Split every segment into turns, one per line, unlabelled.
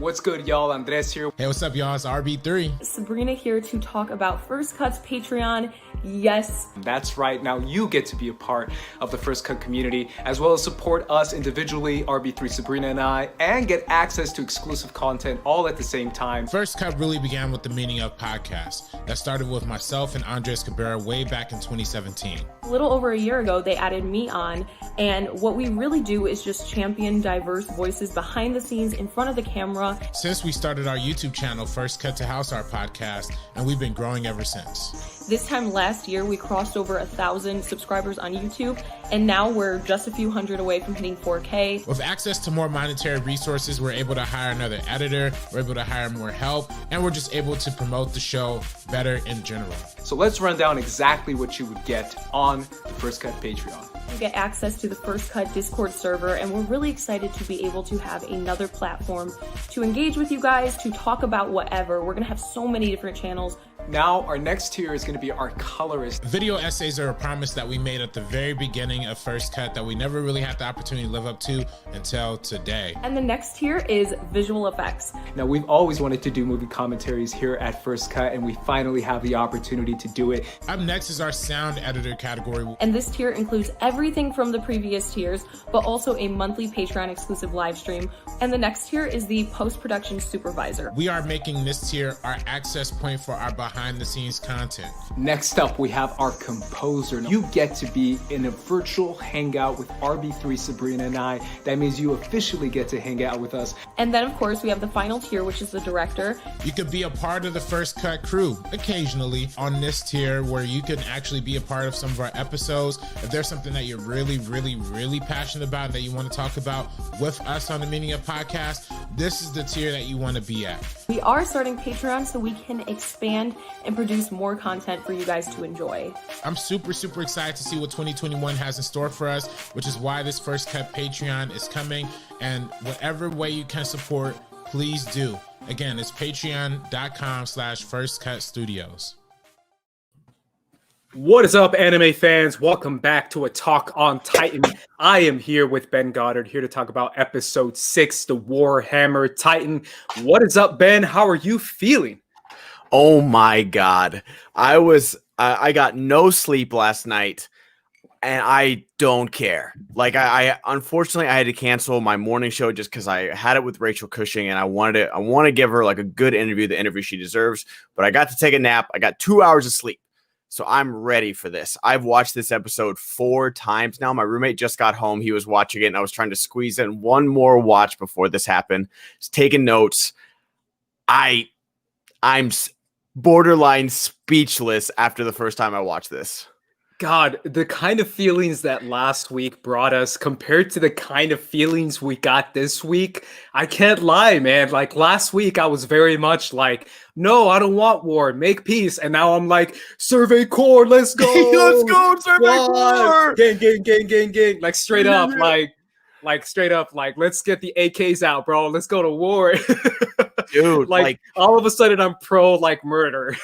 What's good, y'all? Andres here.
Hey, what's up, y'all? It's RB3.
Sabrina here to talk about First Cut's Patreon. Yes.
That's right. Now you get to be a part of the First Cut community, as well as support us individually, RB3, Sabrina, and I, and get access to exclusive content all at the same time.
First Cut really began with the meaning of podcast. That started with myself and Andres Cabrera way back in 2017.
A little over a year ago, they added me on, and what we really do is just champion diverse voices behind the scenes, in front of the camera.
Since we started our YouTube channel, First Cut to House Our Podcast, and we've been growing ever since.
This time last year, we crossed over 1,000 subscribers on YouTube, and now we're just a few hundred away from hitting 4K.
With access to more monetary resources, we're able to hire another editor, we're able to hire more help, and we're just able to promote the show better in general.
So let's run down exactly what you would get on the First Cut Patreon.
You get access to the First Cut Discord server, and we're really excited to be able to have another platform to engage with you guys, to talk about whatever. We're gonna have so many different channels.
Now, our next tier is going to be our colorist.
Video essays are a promise that we made at the very beginning of First Cut that we never really had the opportunity to live up to until today.
And the next tier is visual effects.
Now, we've always wanted to do movie commentaries here at First Cut, and we finally have the opportunity to do it.
Up next is our sound editor category.
And this tier includes everything from the previous tiers, but also a monthly Patreon exclusive live stream. And the next tier is the post-production supervisor.
We are making this tier our access point for our behind the scenes content.
Next up, we have our composer. You get to be in a virtual hangout with RB3, Sabrina, and I. That means you officially get to hang out with us.
And then, of course, we have the final tier, which is the director.
You could be a part of the First Cut crew occasionally on this tier, where you can actually be a part of some of our episodes. If there's something that you're really passionate about that you want to talk about with us on the Meaning of Podcast, this is the tier that you want to be at.
We are starting Patreon so we can expand and produce more content for you guys to enjoy.
I'm super excited to see what 2021 has in store for us, which is why this First Cut Patreon is coming. And whatever way you can support, please do. Again, it's patreon.com/firstcutstudios.
What is up, anime fans? Welcome back to a Talk on Titan. I am here with Ben Goddard, here to talk about episode 6, the Warhammer Titan. What is up, Ben? How are you feeling?
Oh my God. I got no sleep last night, and I don't care. Like I unfortunately I had to cancel my morning show just because I had it with Rachel Cushing, and I want to give her like a good interview, the interview she deserves. But I got to take a nap. I got 2 hours of sleep. So I'm ready for this. I've watched this episode 4 times now. My roommate just got home. He was watching it, and I was trying to squeeze in one more watch before this happened. Just taking notes. I'm borderline speechless after the first time I watched this.
God, the kind of feelings that last week brought us compared to the kind of feelings we got this week, I can't lie, man. Like last week, I was very much like, no, I don't want war, make peace. And now I'm like, Survey Corps, let's go.
Let's go, Survey Corps.
Gang. Like straight up, like straight up, like, let's get the AKs out, bro. Let's go to war.
Dude,
like all of a sudden I'm pro like murder.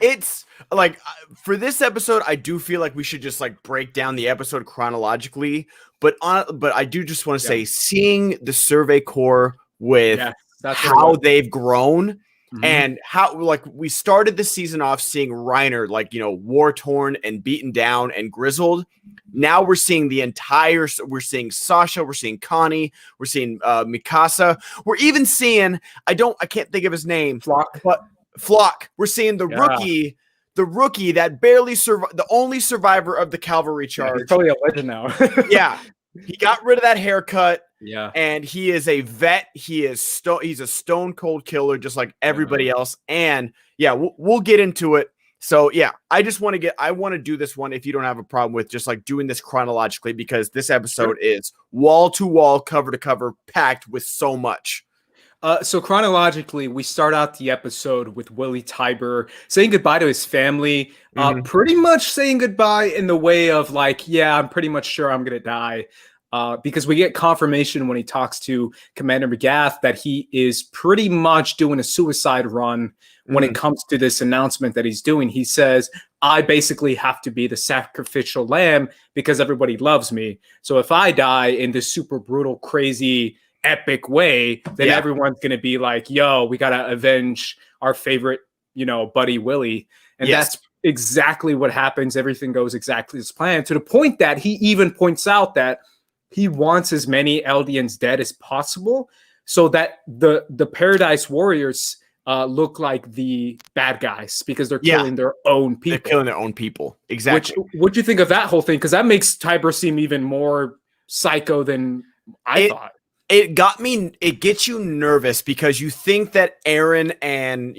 It's like for this episode, I do feel like we should just like break down the episode chronologically. But I do just want to say, seeing the Survey Corps with how they've grown. Mm-hmm. And how, like, we started the season off seeing Reiner, like, you know, war-torn and beaten down and grizzled. Now we're seeing we're seeing Sasha, we're seeing Connie, we're seeing Mikasa. We're even seeing, I can't think of his name. Flock. We're seeing the rookie that barely survived, the only survivor of the cavalry charge.
Yeah, he's probably a legend now.
Yeah. He got rid of that haircut.
Yeah.
And he is a vet. He's a stone cold killer, just like everybody else. And yeah, we'll get into it. So yeah, I want to do this one, if you don't have a problem with just like doing this chronologically, because this episode is wall to wall, cover to cover, packed with so much.
So chronologically, we start out the episode with Willy Tybur saying goodbye to his family, pretty much saying goodbye in the way of like, yeah, I'm pretty much sure I'm going to die. Because we get confirmation when he talks to Commander McGath that he is pretty much doing a suicide run when it comes to this announcement that he's doing. He says, I basically have to be the sacrificial lamb because everybody loves me. So if I die in this super brutal, crazy epic way, then everyone's going to be like, yo, we got to avenge our favorite, buddy Willy. And that's exactly what happens. Everything goes exactly as planned, to the point that he even points out that he wants as many Eldians dead as possible so that the Paradise Warriors look like the bad guys, because they're killing their own people.
They're killing their own people. Exactly.
What do you think of that whole thing? Because that makes Tybur seem even more psycho than I thought.
It gets you nervous because you think that Eren and,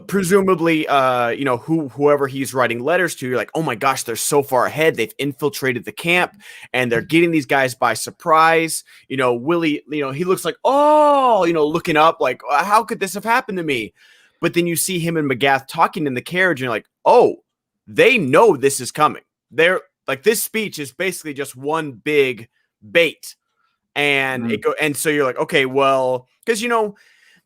presumably, whoever he's writing letters to, you're like, oh my gosh, they're so far ahead. They've infiltrated the camp and they're getting these guys by surprise. Willy, he looks like, looking up like, how could this have happened to me? But then you see him and Magath talking in the carriage and you're like, oh, they know this is coming. They're like, this speech is basically just one big bait. And and so you're like, okay, well, because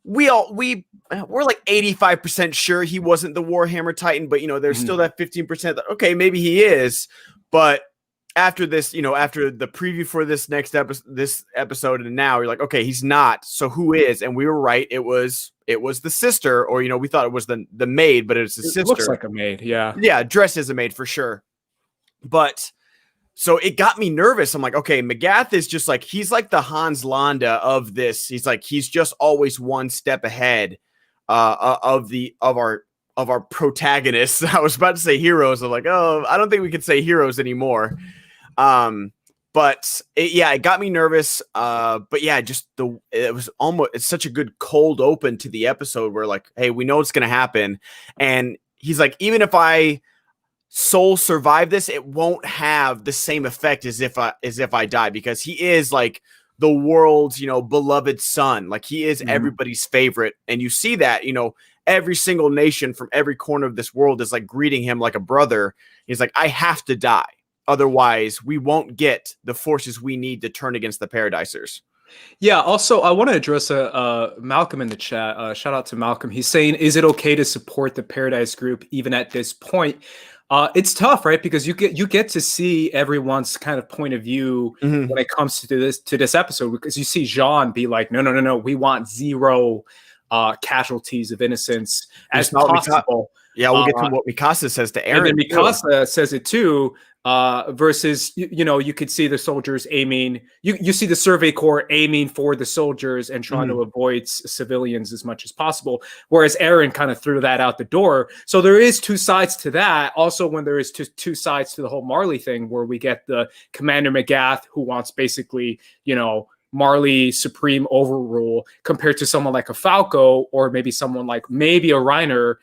we're like 85% sure he wasn't the Warhammer Titan, but there's still that 15% that okay, maybe he is. But after this, after the preview for this next episode, and now you're like, okay, he's not. So who is? And we were right. It was the sister, or we thought it was the maid, but it's the sister. It
looks like a maid,
yeah, dressed as a maid for sure. But so it got me nervous. I'm like, okay, Magath is just like, he's like the Hans Landa of this. He's just always one step ahead of our protagonists. I was about to say heroes. I'm like, oh, I don't think we can say heroes anymore. But it got me nervous. But yeah, it's such a good cold open to the episode where like, hey, we know it's going to happen. And he's like, even if I soul survive this, it won't have the same effect as if I die, because he is like the world's beloved son. Like he is everybody's favorite, and you see that every single nation from every corner of this world is like greeting him like a brother. He's like, I have to die, otherwise we won't get the forces we need to turn against the Paradisers.
Yeah, also, I want to address Malcolm in the chat. Shout out to Malcolm. He's saying, is it okay to support the Paradise group even at this point? It's tough, right? Because you get to see everyone's kind of point of view when it comes to this episode, because you see Jean be like, no, we want zero casualties of innocence as possible.
We'll get to what Mikasa says to Eren.
And then Mikasa says it too. Versus, you could see the soldiers aiming. You see the Survey Corps aiming for the soldiers and trying to avoid civilians as much as possible. Whereas Eren kind of threw that out the door. So there is two sides to that. Also, when there is two sides to the whole Marley thing, where we get the Commander Magath, who wants basically, Marley supreme overrule, compared to someone like a Falco, or maybe someone like a Reiner,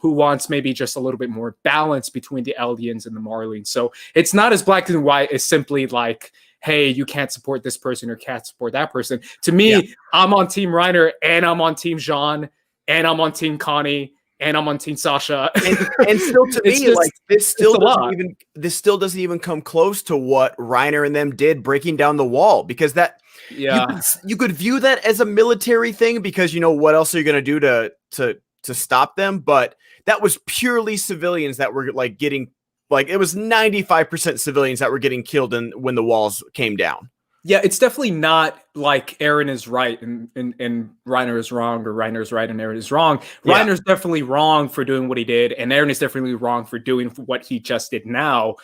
who wants maybe just a little bit more balance between the Eldians and the Marleys. So it's not as black and white as simply like, hey, you can't support this person or can't support that person. To me, I'm on Team Reiner, and I'm on Team Jean, and I'm on Team Connie, and I'm on Team Sasha.
And still, to me, like this still doesn't even come close to what Reiner and them did breaking down the wall, because that you could view that as a military thing, because what else are you going to do to stop them? But that was purely civilians that were like getting, like, it was 95% civilians that were getting killed when the walls came down.
Yeah, it's definitely not like Eren is right and Reiner is wrong, or Reiner is right and Eren is wrong. Reiner's definitely wrong for doing what he did, and Eren is definitely wrong for doing what he just did now,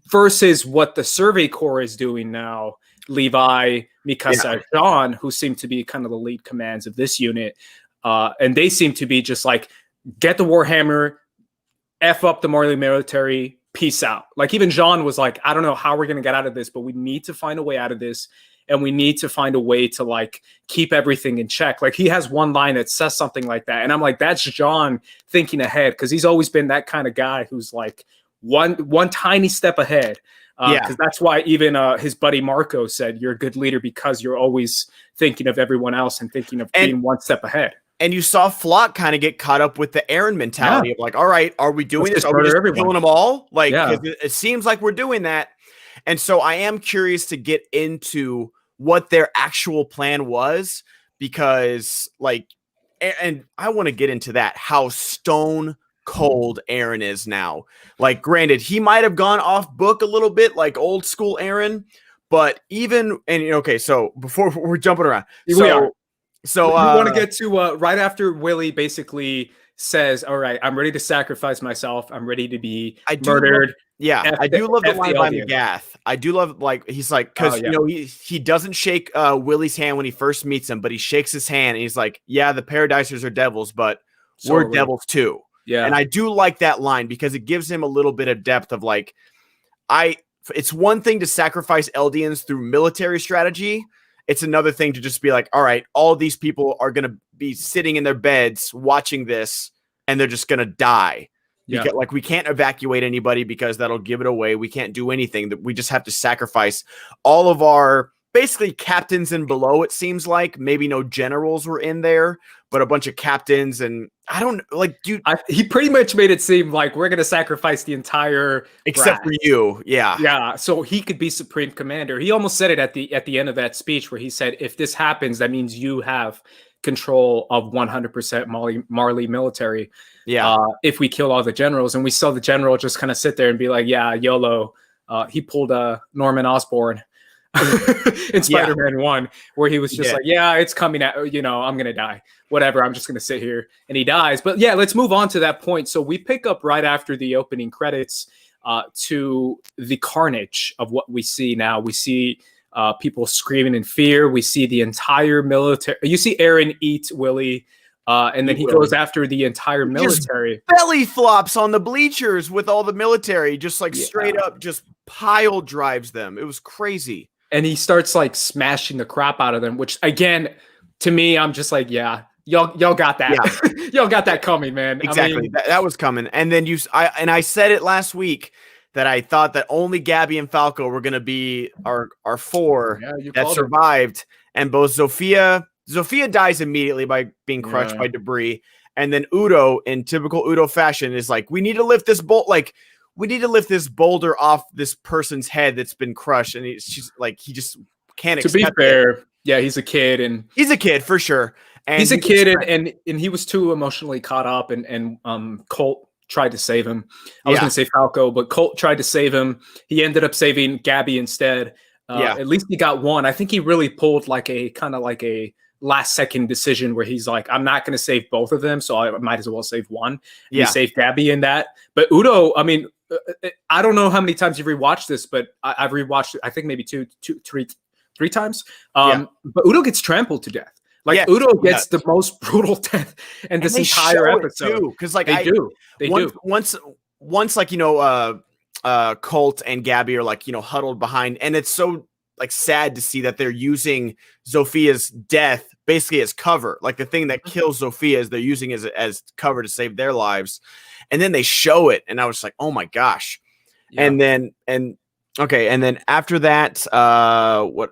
versus what the Survey Corps is doing now. Levi, Mikasa, Jean, who seem to be kind of the lead commands of this unit. And they seem to be just like, get the Warhammer, F up the Marley military, peace out. Like even Jean was like, I don't know how we're going to get out of this, but we need to find a way out of this. And we need to find a way to like keep everything in check. Like he has one line that says something like that. And I'm like, that's Jean thinking ahead. Cause he's always been that kind of guy who's like one tiny step ahead. Because that's why even his buddy Marco said, you're a good leader because you're always thinking of everyone else and thinking of being one step ahead.
And you saw Flock kind of get caught up with the Eren mentality of like, all right, are we doing this? Are we just killing them all? Like, it seems like we're doing that. And so I am curious to get into what their actual plan was, because like, and I want to get into that, how stone cold Eren is now. Like, granted, he might have gone off book a little bit, like old school Eren, But even okay, so before we're jumping around,
we want to get to right after Willy basically says, "All right, I'm ready to sacrifice myself. I'm ready to be murdered."
I do love the line by McGath. I do love, like, he's like, because he doesn't shake Willy's hand when he first meets him, but he shakes his hand and he's like, "Yeah, the Paradisers are devils, but we're devils too." Yeah, and I do like that line because it gives him a little bit of depth of like, it's one thing to sacrifice Eldians through military strategy. It's another thing to just be like, all right, all these people are going to be sitting in their beds watching this and they're just going to die. Yeah. Because, like, we can't evacuate anybody because that'll give it away. We can't do anything. That we just have to sacrifice all of our basically captains and below. It seems like maybe no generals were in there, but a bunch of captains. And I don't like, dude.
He pretty much made it seem like we're going to sacrifice the entire
except for you. Yeah.
Yeah. So he could be supreme commander. He almost said it at the end of that speech where he said, if this happens, that means you have control of 100% Marley military. Yeah. If we kill all the generals. And we saw the general just kind of sit there and be like, yeah, YOLO. He pulled Norman Osborn in Spider-Man 1, where he was just like, yeah, it's coming out, I'm going to die. Whatever, I'm just going to sit here. And he dies. But yeah, let's move on to that point. So we pick up right after the opening credits to the carnage of what we see now. We see people screaming in fear. We see the entire military. You see Eren eat Willy. And then he goes after the entire military.
Just belly flops on the bleachers with all the military, just like straight up, just pile drives them. It was crazy.
And he starts like smashing the crap out of them, which again, to me, I'm just like, yeah, y'all got that. Yeah. Y'all got that coming, man.
Exactly. I mean, that was coming. And then I said it last week that I thought that only Gabby and Falco were going to be our four that survived. And both Zofia dies immediately by being crushed by debris. And then Udo, in typical Udo fashion, is like, we need to lift this boulder off this person's head that's been crushed. And she's like, he just can't accept it.
To be fair, yeah, he's a kid. And
he's a kid for sure. And
he's a kid and he was too emotionally caught up and Colt tried to save him. I was going to say Falco, but Colt tried to save him. He ended up saving Gabby instead. At least he got one. I think he really pulled like a kind of like a last second decision where he's like, I'm not going to save both of them, so I might as well save one. He saved Gabby in that. But Udo, I mean, I don't know how many times you've rewatched this, but I've rewatched it, I think maybe three times. But Udo gets trampled to death. Like Udo gets the most brutal death in this entire episode.
Because like
they do.
Once like Colt and Gabby are like huddled behind, and it's so like sad to see that they're using Zofia's death basically as cover. Like the thing that kills Zofia is they're using as cover to save their lives. And then they show it, and I was like, oh my gosh. Yeah. And then after that, so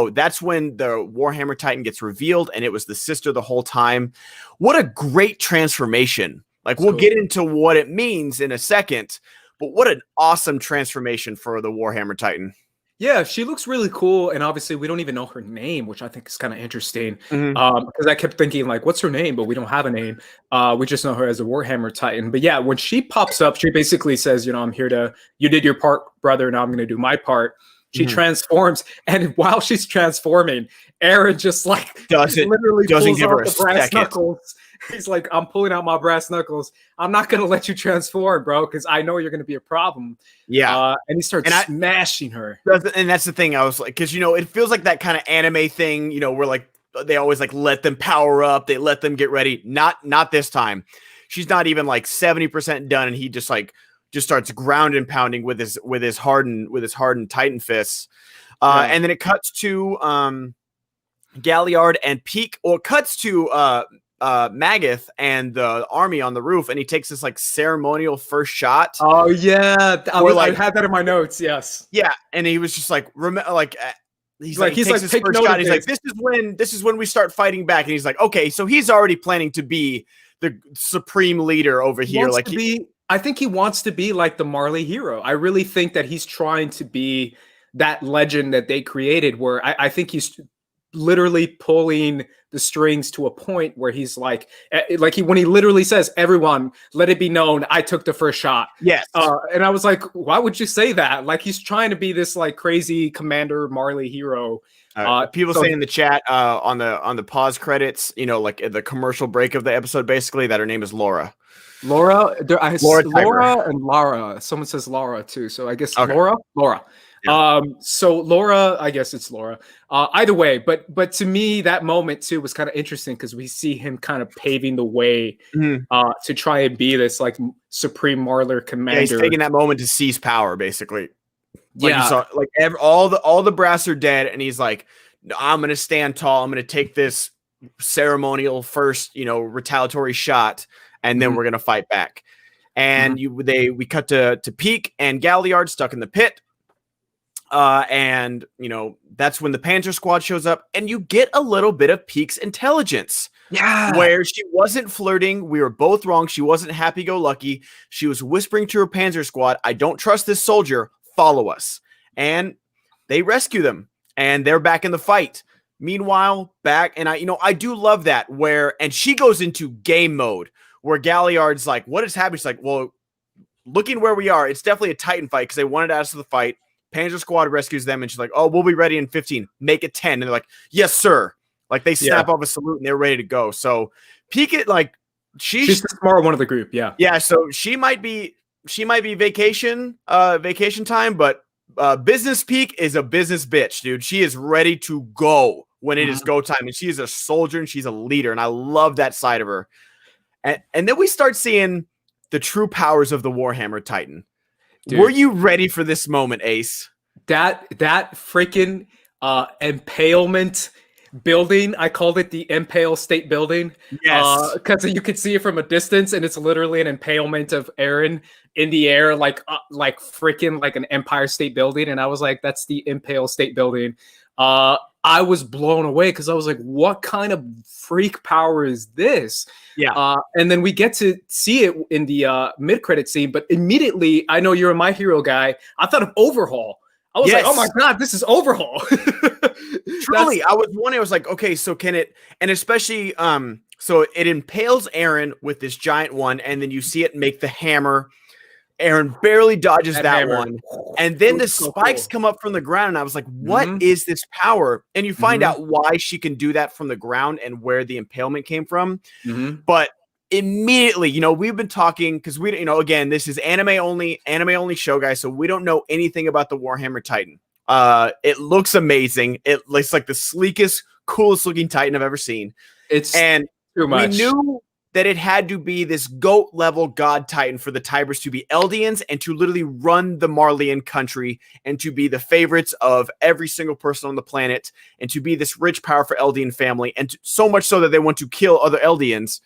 that's when the Warhammer Titan gets revealed, and it was the sister the whole time. What a great transformation. Like, we'll get into what it means in a second, but what an awesome transformation for the Warhammer Titan.
Yeah, she looks really cool, and obviously we don't even know her name, which I think is kind of interesting. Because I kept thinking, like, what's her name? But we don't have a name. We just know her as a Warhammer Titan. But yeah, when she pops up, she basically says, I'm here to, you did your part, brother, now I'm going to do my part. She transforms, and while she's transforming, Eren just like
doesn't give her a brass
knuckles. He's like, I'm pulling out my brass knuckles. I'm not going to let you transform, bro, because I know you're going to be a problem. Yeah. And he starts smashing her.
And that's the thing. I was like, because, it feels like that kind of anime thing, where like they always like let them power up. They let them get ready. Not this time. She's not even like 70% done. And he just starts ground and pounding with his hardened Titan fists. And then it cuts to Galliard and Pieck, or cuts to Magath and the army on the roof, and he takes this like ceremonial first shot.
Oh yeah, I had that in my notes. Yes.
Yeah, and he was just like, he's like this shot. He's like, this is when we start fighting back, and he's like, okay, so he's already planning to be the supreme leader over here. Like
I think he wants to be like the Marley hero. I really think that he's trying to be that legend that they created, where I think he's literally pulling the strings to a point where he's like when he literally says, "Everyone, let it be known, I took the first shot."
Yes.
And I was like, why would you say that? Like, he's trying to be this like crazy Commander Marley hero.
People say in the chat on the pause credits, like the commercial break of the episode, basically that her name is Laura.
Laura
Tybur.
and Lara. Someone says Laura too, so I guess
Okay.
Laura. Yeah. So Laura, I guess it's Laura. Either way, but to me that moment too was kind of interesting because we see him kind of paving the way to try and be this like supreme Marler commander.
Yeah, he's taking that moment to seize power, basically. Like
yeah,
you saw, like all the brass are dead, and he's like, "I'm gonna stand tall. I'm gonna take this ceremonial first, retaliatory shot, and then we're gonna fight back." And we cut to Pieck and Galliard stuck in the pit. And that's when the Panzer Squad shows up, and you get a little bit of Pieck's intelligence.
Yeah,
where she wasn't flirting. We were both wrong. She wasn't happy-go-lucky. She was whispering to her Panzer Squad, "I don't trust this soldier. Follow us." And they rescue them, and they're back in the fight. Meanwhile, I do love that and she goes into game mode where Galliard's like, "What is happening?" She's like, "Well, looking where we are, it's definitely a Titan fight because they wanted us to the fight." Panzer Squad rescues them, and she's like, "Oh, we'll be ready in 15. Make it 10." And they're like, "Yes, sir." Like they snap off a salute and they're ready to go. So Pieck, she's
the smart one of the group. Yeah.
Yeah. So she might be vacation time, but business Pieck is a business bitch, dude. She is ready to go when it is go time. And she is a soldier and she's a leader. And I love that side of her. And then we start seeing the true powers of the Warhammer Titan. Dude, were you ready for this moment, Ace?
That freaking impalement building, I called it the Impale State Building.
Yes,
because you could see it from a distance, and it's literally an impalement of Eren in the air, like freaking like an Empire State Building. And I was like, "That's the Impale State Building." I was blown away because I was like, "What kind of freak power is this?"
Yeah.
And then we get to see it in the mid-credit scene, but immediately, I know you're a My Hero guy, I thought of Overhaul. I was like, "Oh my God, this is Overhaul."
Truly, I was wondering, I was like, okay, so can it, and especially, so it impales Eren with this giant one, and then you see it make the hammer. Eren barely dodges that one. And then the spikes come up from the ground, and I was like, what is this power? And you find out why she can do that from the ground and where the impalement came from. But immediately, we've been talking because we, again, this is anime only show, guys, so we don't know anything about the Warhammer Titan. It looks amazing. It looks like the sleekest, coolest looking Titan I've ever seen.
And too much.
We knew that it had to be this GOAT level god Titan for the Tyburs to be Eldians and to literally run the Marleyan country and to be the favorites of every single person on the planet and to be this rich, powerful Eldian family, and so much so that they want to kill other Eldians.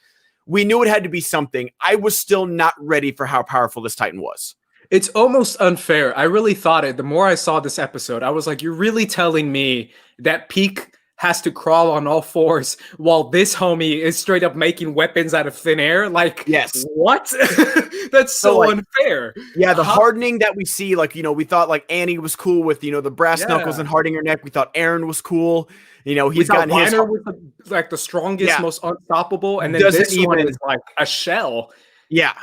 We knew it had to be something. I was still not ready for how powerful this Titan was.
It's almost unfair. I really thought it. The more I saw this episode, I was like, "You're really telling me that Pieck has to crawl on all fours while this homie is straight up making weapons out of thin air?" Like,
yes.
What? That's so unfair.
Yeah, the hardening that we see, we thought Annie was cool with, the brass knuckles and hardening her neck. We thought Eren was cool. He's got his
with the strongest, most unstoppable, and then this one is like a shell.
Yeah.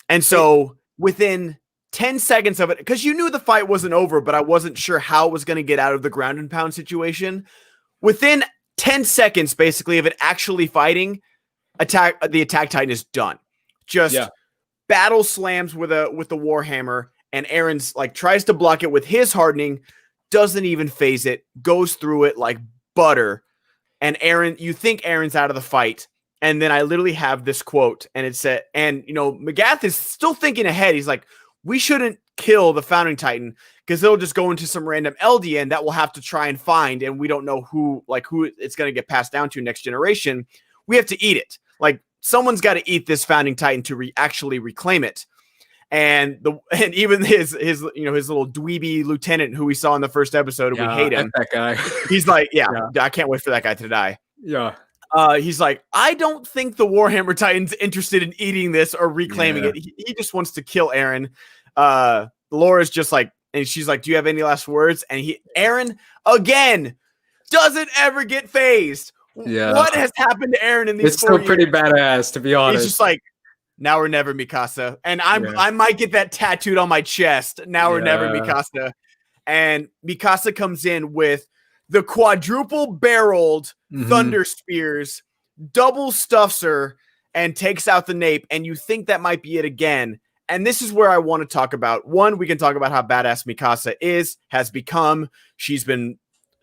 And so within 10 seconds of it, because you knew the fight wasn't over, but I wasn't sure how it was going to get out of the ground and pound situation. Within 10 seconds, basically, of it actually fighting, the attack Titan is done. Just battle slams with the Warhammer, and Eren's tries to block it with his hardening, doesn't even phase it, goes through it like butter. And you think Eren's out of the fight. And then I literally have this quote, and it said, and Magath is still thinking ahead. He's like, "We shouldn't kill the founding Titan because it'll just go into some random Eldian that we'll have to try and find, and we don't know who it's going to get passed down to next generation. We have to eat it. Someone's got to eat this founding Titan to actually reclaim it." And even his little dweeby lieutenant who we saw in the first episode, and we hate him.
That guy.
He's like, I can't wait for that guy to die.
Yeah.
He's like, "I don't think the Warhammer Titan's interested in eating this or reclaiming it. He just wants to kill Eren." Laura's just like, and she's like, "Do you have any last words?" And Eren, again, doesn't ever get phased.
Yeah.
What has happened to Eren in these
It's
4
still
years?
pretty badass, to be honest.
He's just like, now or never, Mikasa. And I might get that tattooed on my chest. Now or never, Mikasa. And Mikasa comes in with the quadruple barreled thunder spears, double stuffs her, and takes out the nape. And you think that might be it again. And this is where I want to talk about. One, we can talk about how badass Mikasa has become. She's been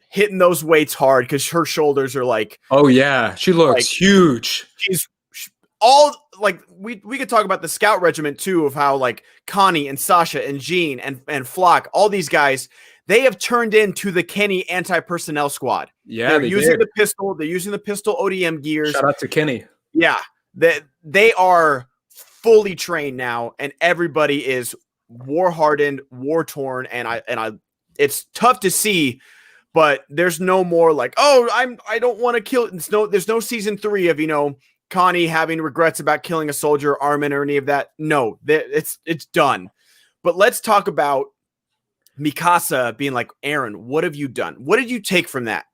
hitting those weights hard because her shoulders are like,
oh yeah, she looks huge.
She's all like, we could talk about the scout regiment too, of how like Connie and Sasha and Jean and Flock, all these guys, they have turned into the Kenny anti-personnel squad.
Yeah,
they're using the pistol. They're using the pistol ODM gears.
Shout out to Kenny.
Yeah, they are fully trained now, and everybody is war hardened, war torn, and I it's tough to see, but there's no more like, oh, I don't want to kill. There's no season 3 of Connie having regrets about killing a soldier, Armin, or any of that. No, it's done. But let's talk about Mikasa being like, Eren, what have you done? What did you take from that?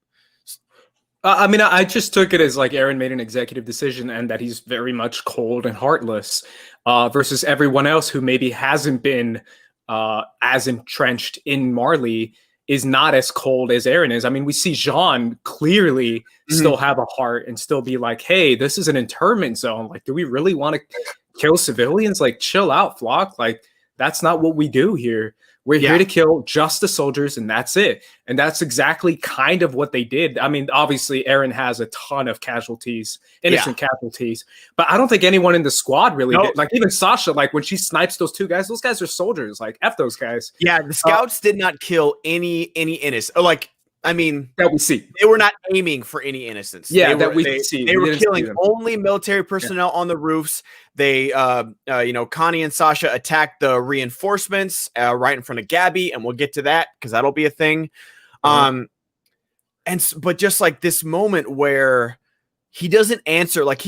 I mean, I just took it as like Eren made an executive decision and that he's very much cold and heartless versus everyone else who maybe hasn't been as entrenched in Marley is not as cold as Eren is. I mean, we see Jean clearly still have a heart and still be like, hey, this is an internment zone. Like, do we really want to kill civilians? Like, chill out, Flock. Like, that's not what we do here. We're here to kill just the soldiers, and that's it. And that's exactly kind of what they did. I mean, obviously, Eren has a ton of casualties, innocent casualties, but I don't think anyone in the squad really did. Like, even Sasha, like, when she snipes those guys are soldiers. Like, F those guys.
Yeah, the scouts did not kill any innocent. Like, I mean,
that we see.
They were not aiming for any innocents.
Yeah,
they were killing only military personnel on the roofs. They, Connie and Sasha attacked the reinforcements right in front of Gabby, and we'll get to that because that'll be a thing. But just like this moment where he doesn't answer, like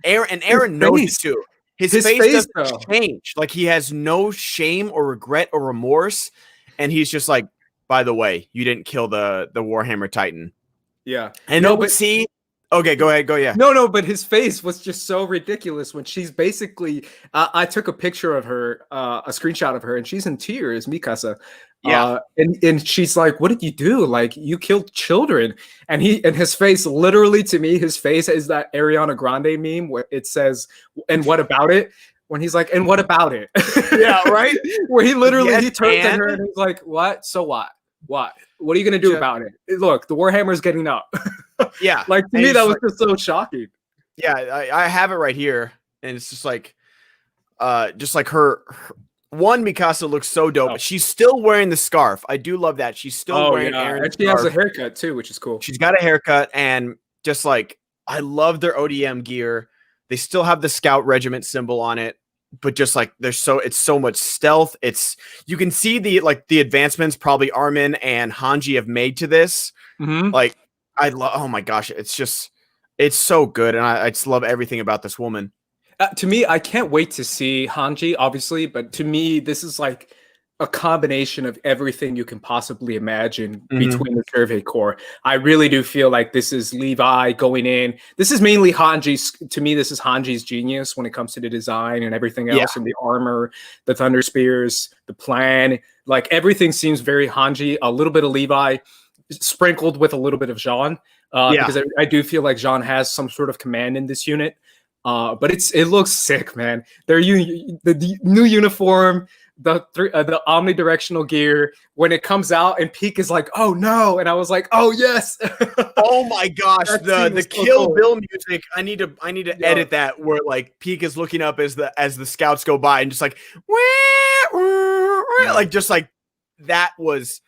Eren knows too. His face doesn't change. Like, he has no shame or regret or remorse, and he's just like, by the way, you didn't kill the Warhammer Titan.
Yeah.
And see. Okay, go ahead.
No, but his face was just so ridiculous when she's basically. I took a picture of her, a screenshot of her, and she's in tears, Mikasa.
Yeah.
And she's like, "What did you do? Like, you killed children." And his face, literally to me, his face is that Ariana Grande meme where it says, "And what about it?" When he's like, "And what about it?"
Yeah, right.
Where he literally he turns to her and he's like, "What? So what? What? What are you gonna do about it? Look, the Warhammer's getting up."
Yeah,
like to me that was just so shocking.
Yeah, I have it right here, and it's just like her one, Mikasa looks so dope. She's still wearing the scarf. I do love that. She's still wearing Eren's
and she has a haircut too, which is cool.
She's got a haircut, and just like, I love their ODM gear. They still have the scout regiment symbol on it, but just like it's so much stealth. You can see the advancements probably Armin and Hanji have made to this. Like, oh my gosh, it's so good, and I just love everything about this woman.
To me, I can't wait to see Hanji, obviously, but to me, this is like a combination of everything you can possibly imagine between the Survey Corps. I really do feel like this is Levi going in. This is mainly Hanji's. To me, this is Hanji's genius when it comes to the design and everything else, and the armor, the thunder spears, the plan. Like, everything seems very Hanji. A little bit of Levi, sprinkled with a little bit of Jean, because I do feel like Jean has some sort of command in this unit. But it looks sick, man. The new uniform, the omnidirectional gear. When it comes out and Pieck is like, "Oh no," and I was like, "Oh yes."
Oh my gosh, the Kill Bill music. I need to edit that where like Pieck is looking up as the scouts go by and just like, like just like that was.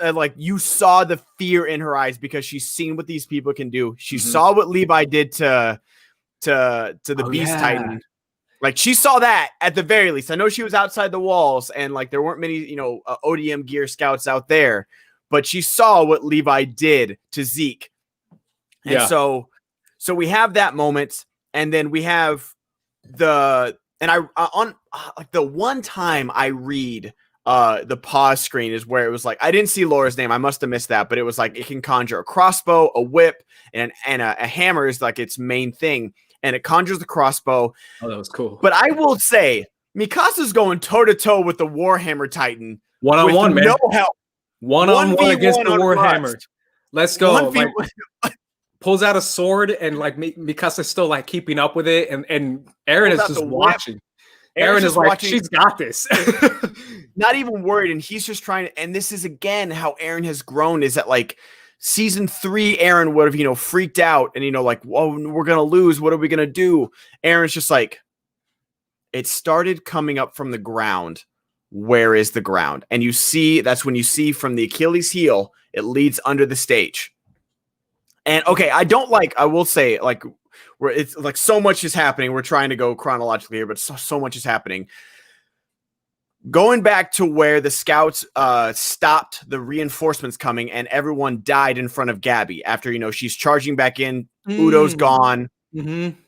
Like, you saw the fear in her eyes because she's seen what these people can do. She saw what Levi did to the Beast Titan. Like, she saw that at the very least. I know she was outside the walls and like there weren't many, ODM gear scouts out there, but she saw what Levi did to Zeke. And so we have that moment, and then we have on the one time I read the pause screen is where it was like, I didn't see Laura's name. I must have missed that, but it was like, it can conjure a crossbow, a whip, and a hammer is like its main thing. And it conjures the crossbow.
Oh, that was cool.
But I will say, Mikasa's going toe to toe with the Warhammer Titan.
One-on-one, man.
No help.
One-on-one against the Warhammer.
Rust.
Let's go. Like, pulls out a sword and like Mikasa's still like keeping up with it, and Eren is just watching. Eren is like, watching. She's got this.
Not even worried, and he's just trying to. And this is again how Eren has grown. Is that like season 3? Eren would have freaked out and like, whoa, we're gonna lose. What are we gonna do? Aaron's just like, it started coming up from the ground. Where is the ground? And you see, that's when you see from the Achilles heel, it leads under the stage. And okay, I will say, like, where it's like so much is happening. We're trying to go chronologically here, but so much is happening. Going back to where the scouts stopped the reinforcements coming and everyone died in front of Gabby after, she's charging back in. Udo's gone.
Mm-hmm.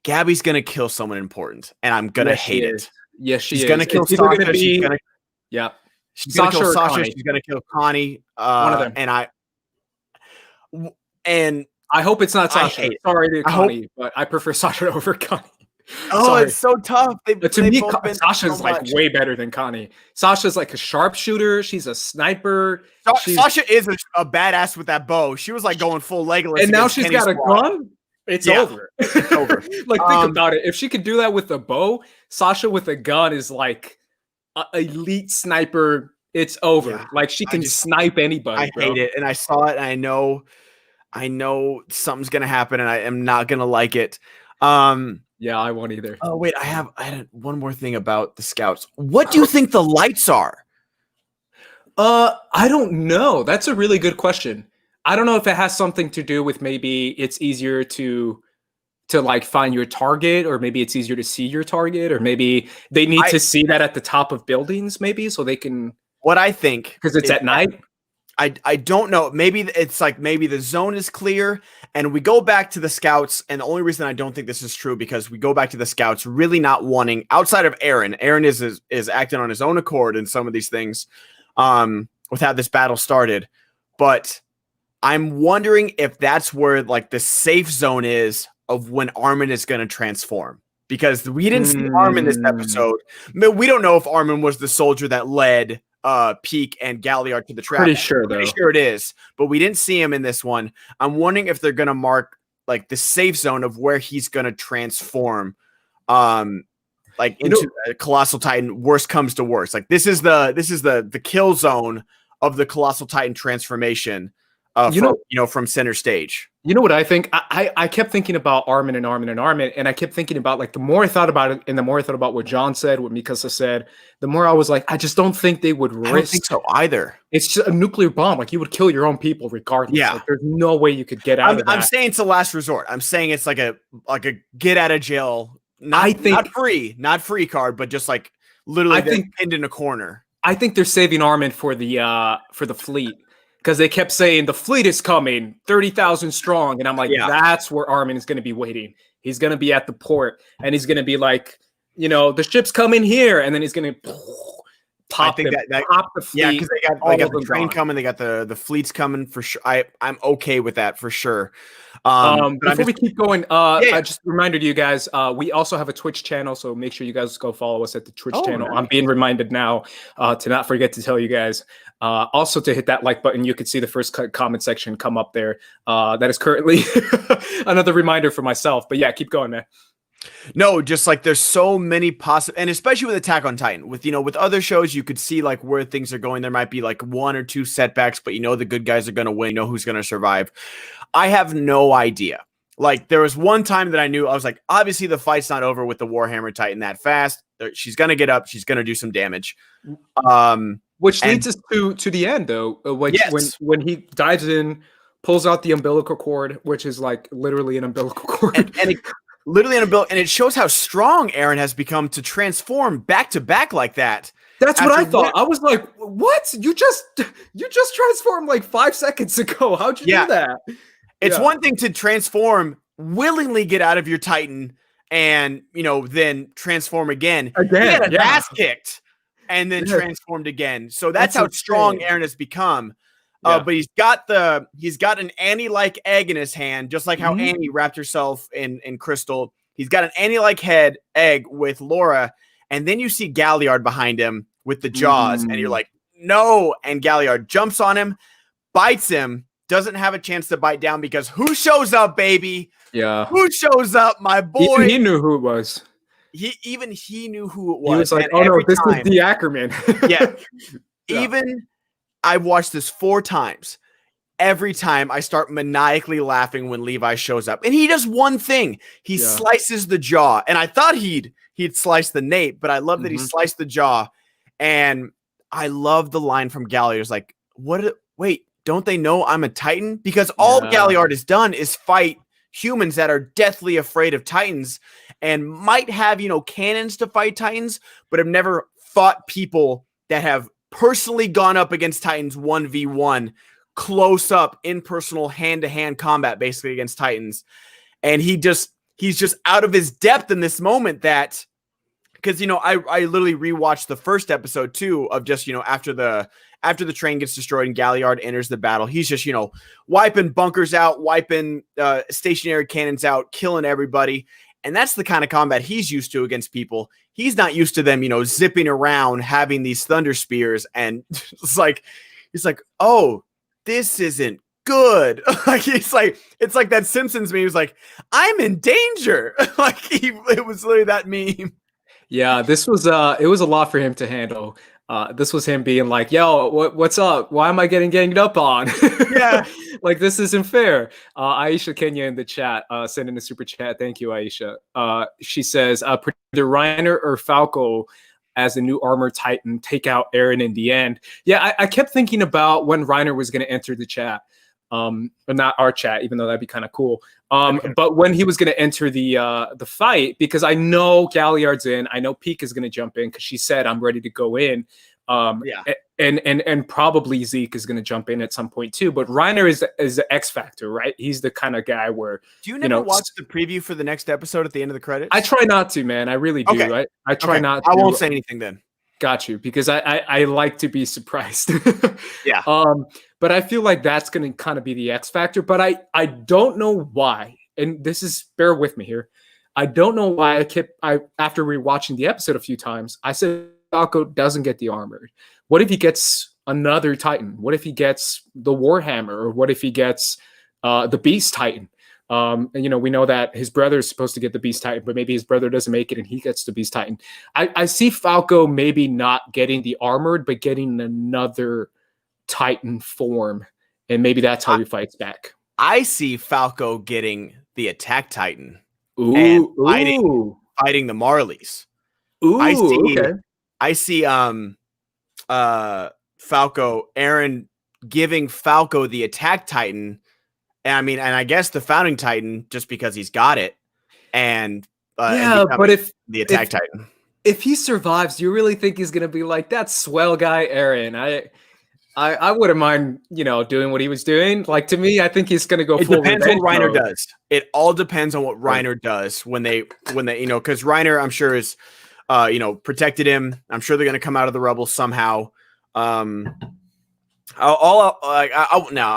Gabby's going to kill someone important, and I'm going to hate it.
Yes, she's
going to kill Sasha. She's going
to
kill Sasha. She's going to kill Connie.
One of them.
And
I hope it's not Sasha. Sorry to Connie, but I prefer Sasha over Connie.
Oh, it's so tough.
But to me, Sasha's like way better than Connie. Sasha's like a sharpshooter. She's a sniper.
Sasha is a badass with that bow. She was like going full Legolas.
And now she's got a gun. It's over.
It's over.
Like, think about it. If she could do that with a bow, Sasha with a gun is like an elite sniper. It's over. Yeah, like, she can snipe anybody.
I hate it. And I saw it, and I know something's gonna happen, and I am not gonna like it.
Yeah, I won't either.
Oh wait, I had one more thing about the scouts. What do you think the lights are?
I don't know. That's a really good question. I don't know if it has something to do with maybe it's easier to like find your target, or maybe it's easier to see your target, or maybe they need to see that at the top of buildings, maybe, so they can.
What I think,
because it's at night.
I don't know. Maybe it's like maybe the zone is clear and we go back to the scouts. And the only reason I don't think this is true, because we go back to the scouts really not wanting, outside of Eren. Eren is acting on his own accord in some of these things with how this battle started. But I'm wondering if that's where like the safe zone is of when Armin is going to transform. Because we didn't see Armin this episode. We don't know if Armin was the soldier that led Pieck and Galliard to the trap.
Pretty sure
it is, but we didn't see him in this one. I'm wondering if they're gonna mark like the safe zone of where he's gonna transform, like into a Colossal Titan. Worst comes to worst, like this is the kill zone of the Colossal Titan transformation. From center stage.
You know what I think? I kept thinking about Armin, and I kept thinking about, like, the more I thought about it, and the more I thought about what John said, what Mikasa said, the more I was like, I just don't think they would risk.
I don't think so either.
It's just a nuclear bomb. Like, you would kill your own people regardless.
Yeah.
Like, there's no way you could get out of that.
I'm saying it's a last resort. I'm saying it's like a get out of jail. Not free card, but just like literally pinned in a corner.
I think they're saving Armin for the fleet. Because they kept saying the fleet is coming, 30,000 strong. And I'm like, that's where Armin is going to be waiting. He's going to be at the port, and he's going to be like, the ship's coming here. And then he's going to pop the fleet.
Yeah, because they got the train coming. They got the fleets coming for sure. I'm okay with that for sure.
Before we keep going, just a reminder to you guys, we also have a Twitch channel, so make sure you guys go follow us at the Twitch channel. Nice. I'm being reminded now to not forget to tell you guys. Also to hit that like button. You can see the first comment section come up there. That is currently another reminder for myself. But yeah, keep going, man.
No, just like there's so many possible, and especially with Attack on Titan, with other shows, you could see like where things are going. There might be like one or two setbacks, but the good guys are going to win. Who's going to survive. I have no idea. Like, there was one time that I knew, I was like, obviously the fight's not over with the Warhammer Titan that fast. She's going to get up. She's going to do some damage.
Which leads us to the end, though. When he dives in, pulls out the umbilical cord, which is like literally an umbilical cord.
And it shows how strong Eren has become to transform back to back like that.
That's what I thought. I was like, what? You just transformed like 5 seconds ago. How'd you do that?
It's one thing to transform, willingly get out of your Titan, and then transform again. He had an ass kicked. and then transformed again. So that's how strong Eren has become. But he's got an Annie-like egg in his hand, just like how Annie wrapped herself in crystal. He's got an Annie-like egg with Laura, and then you see Galliard behind him with the jaws, and you're like, no. And Galliard jumps on him, bites him, doesn't have a chance to bite down because who shows up, baby?
Yeah.
Who shows up? My boy.
He knew who it was.
He knew who it was.
He was like, oh no, this is the Ackerman.
Yeah. Even I've watched this 4 times. Every time I start maniacally laughing when Levi shows up. And he does one thing. He slices the jaw. And I thought he'd slice the nape, but I love that he sliced the jaw. And I love the line from Galliard. It's like, wait, don't they know I'm a Titan? Because all Galliard has done is fight humans that are deathly afraid of Titans and might have, cannons to fight Titans, but have never fought people that have personally gone up against Titans 1v1, close up, impersonal, hand-to-hand combat, basically, against Titans. And he's just out of his depth in this moment that, because, I literally rewatched the first episode, too, of just, after the train gets destroyed and Galliard enters the battle, he's just, wiping bunkers out, wiping stationary cannons out, killing everybody. And that's the kind of combat he's used to against people. He's not used to them, zipping around, having these thunder spears. And he's like, oh, this isn't good. It's like that Simpsons meme. He was like, I'm in danger. It was literally that meme.
Yeah, this was it was a lot for him to handle. This was him being like, yo, what's up? Why am I getting ganged up on?
Yeah.
Like, this isn't fair. Aisha Kenya in the chat, sent in a super chat. Thank you, Aisha. She says, either Reiner or Falco as the new armor Titan take out Eren in the end. Yeah, I kept thinking about when Reiner was going to enter the chat. But not our chat, even though that'd be kind of cool. But when he was going to enter the fight, because I know Galliard's in, I know Pieck is going to jump in because she said I'm ready to go in. And probably Zeke is going to jump in at some point too. But Reiner is the X factor, right? He's the kind of guy where
do you never watch the preview for the next episode at the end of the credits?
I try not to, man. I really do.
Okay.
I try not to.
I won't say anything then.
Got you, because I like to be surprised.
Yeah.
But I feel like that's going to kind of be the X factor. But I don't know why, and this is, bear with me here. I don't know why after rewatching the episode a few times, I said Falco doesn't get the armored. What if he gets another Titan? What if he gets the Warhammer? Or what if he gets the Beast Titan? And we know that his brother is supposed to get the Beast Titan, but maybe his brother doesn't make it and he gets the Beast Titan. I see Falco maybe not getting the armored, but getting another Titan form, and maybe that's how he fights back. I
see Falco getting the Attack Titan.
And
fighting the Marleys. I see Falco, Eren giving Falco the Attack Titan. And I guess the Founding Titan, just because he's got it, and
but if
the Attack Titan,
if he survives, do you really think he's gonna be like that swell guy, Eren? I wouldn't mind, doing what he was doing. Like, to me, I think he's gonna go.
It depends on what Reiner does. It all depends on what Reiner does when they, because Reiner, I'm sure is, protected him. I'm sure they're gonna come out of the rubble somehow. I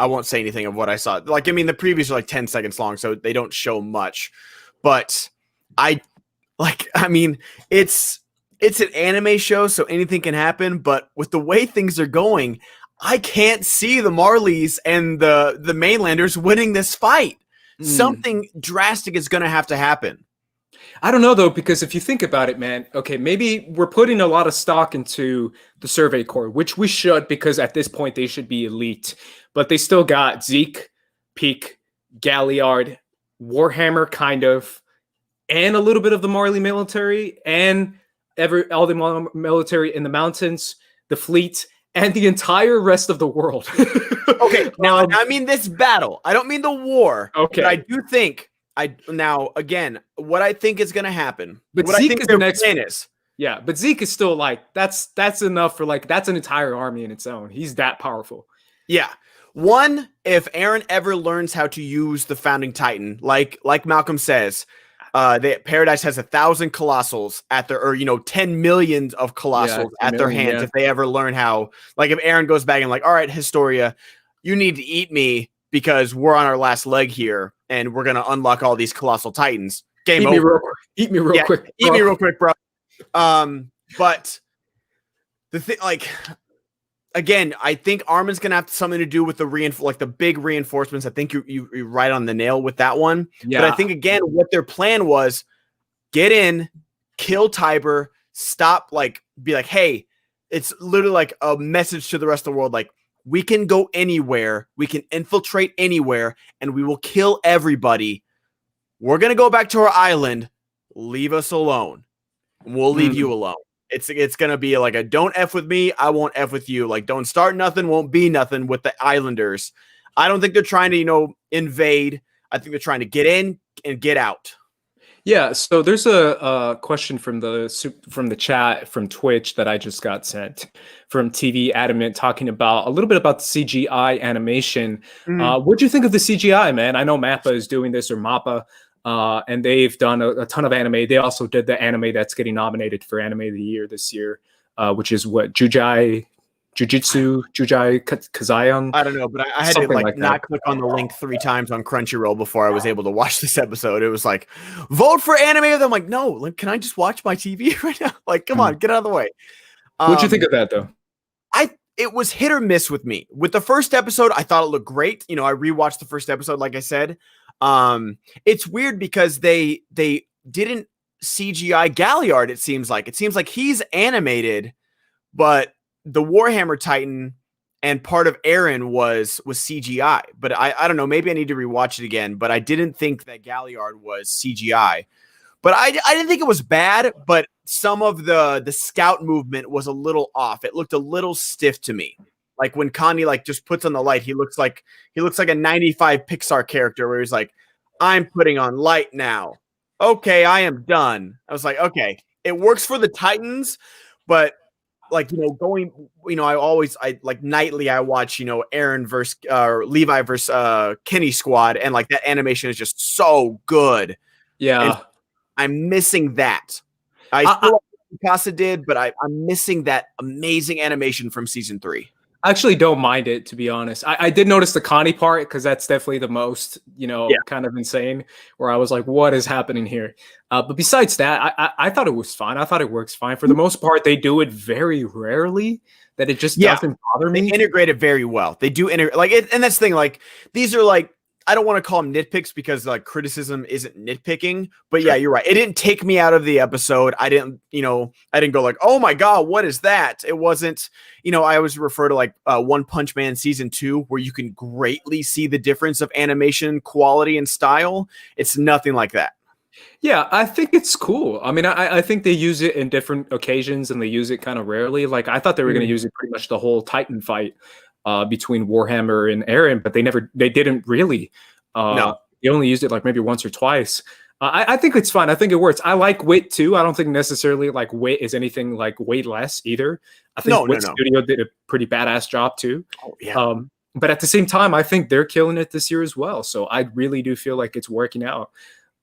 won't say anything of what I saw. The previews are like 10 seconds long, so they don't show much. But it's an anime show, so anything can happen. But with the way things are going, I can't see the Marleys and the mainlanders winning this fight. Something drastic is going to have to happen.
I don't know, though, because if you think about it, man, okay, maybe we're putting a lot of stock into the Survey Corps, which we should, because at this point they should be elite. But they still got Zeke, Pieck, Galliard, Warhammer, kind of, and a little bit of the Marley military, and all the military in the mountains, the fleet, and the entire rest of the world.
Okay, now I mean this battle. I don't mean the war.
Okay.
But I do think what I think is going to happen.
But
what
Zeke
I think
is
their
the next
plan is.
Yeah, but Zeke is still that's enough for that's an entire army in its own. He's that powerful.
Yeah. One, if Eren ever learns how to use the Founding Titan, like Malcolm says, Paradise has 1,000 colossals at their, or 10 millions of colossals at their hands if they ever learn how. Like if Eren goes back and like, all right, Historia, you need to eat me because we're on our last leg here and we're gonna unlock all these colossal titans. Game over.
Eat me real quick. Bro.
Eat me real quick, bro. But the thing, like, again, I think Armin's gonna have something to do with the big reinforcements. I think you're right on the nail with that one. Yeah. But I think again, what their plan was: get in, kill Tybur, stop, be like, hey, it's literally like a message to the rest of the world, like we can go anywhere, we can infiltrate anywhere, and we will kill everybody. We're gonna go back to our island. Leave us alone. We'll leave you alone. It's gonna be like a don't F with me, I won't F with you. Like don't start nothing, won't be nothing with the Islanders. I don't think they're trying to, invade. I think they're trying to get in and get out.
Yeah, so there's a question from the chat from Twitch that I just got sent from TV Adamant talking about a little bit about the CGI animation. What do you think of the CGI, man? I know Mappa is doing this, or Mappa, and they've done a ton of anime. They also did the anime that's getting nominated for Anime of the Year this year, which is what, Jujutsu Kazayan?
I don't know, but I had to not click on the link 3 times on Crunchyroll before I was able to watch this episode. It was like, vote for anime. I'm like, no, can I just watch my TV right now? Like, come on, get out of the way.
What'd you think of that though?
It was hit or miss with me. With the first episode, I thought it looked great. I rewatched the first episode, like I said. It's weird because they didn't CGI Galliard. It seems like he's animated, but the Warhammer Titan and part of Eren was CGI. But I don't know. Maybe I need to rewatch it again. But I didn't think that Galliard was CGI. But I didn't think it was bad. But some of the scout movement was a little off. It looked a little stiff to me. Like when Connie just puts on the light, he looks like a 95 Pixar character where he's like, I'm putting on light now. Okay, I am done. I was like, okay, it works for the Titans, but going, I nightly I watch, Eren versus Levi versus Kenny squad, and that animation is just so good.
Yeah.
And I'm missing that. I feel like Casa did, but I'm missing that amazing animation from season 3.
I actually don't mind it, to be honest. I did notice the Connie part because that's definitely the most, kind of insane, where I was like, what is happening here? But besides that, I thought it was fine. I thought it works fine. For the most part, they do it very rarely, that it just doesn't bother me.
They integrate it very well. They do integrate, and that's the thing, these are I don't want to call them nitpicks because criticism isn't nitpicking, but yeah, you're right. It didn't take me out of the episode. I didn't go oh my God, what is that? It wasn't, I always refer to One Punch Man season 2, where you can greatly see the difference of animation quality and style. It's nothing like that.
Yeah, I think it's cool. I mean, I think they use it in different occasions and they use it kind of rarely. I thought they were going to use it pretty much the whole Titan fight between Warhammer and Eren, but they didn't really. No. They only used it maybe once or twice. I think it's fine. I think it works. I like Wit too. I don't think necessarily Wit is anything way less either. I think Wit Studio did a pretty badass job too.
Oh, yeah.
But at the same time, I think they're killing it this year as well. So I really do feel like it's working out.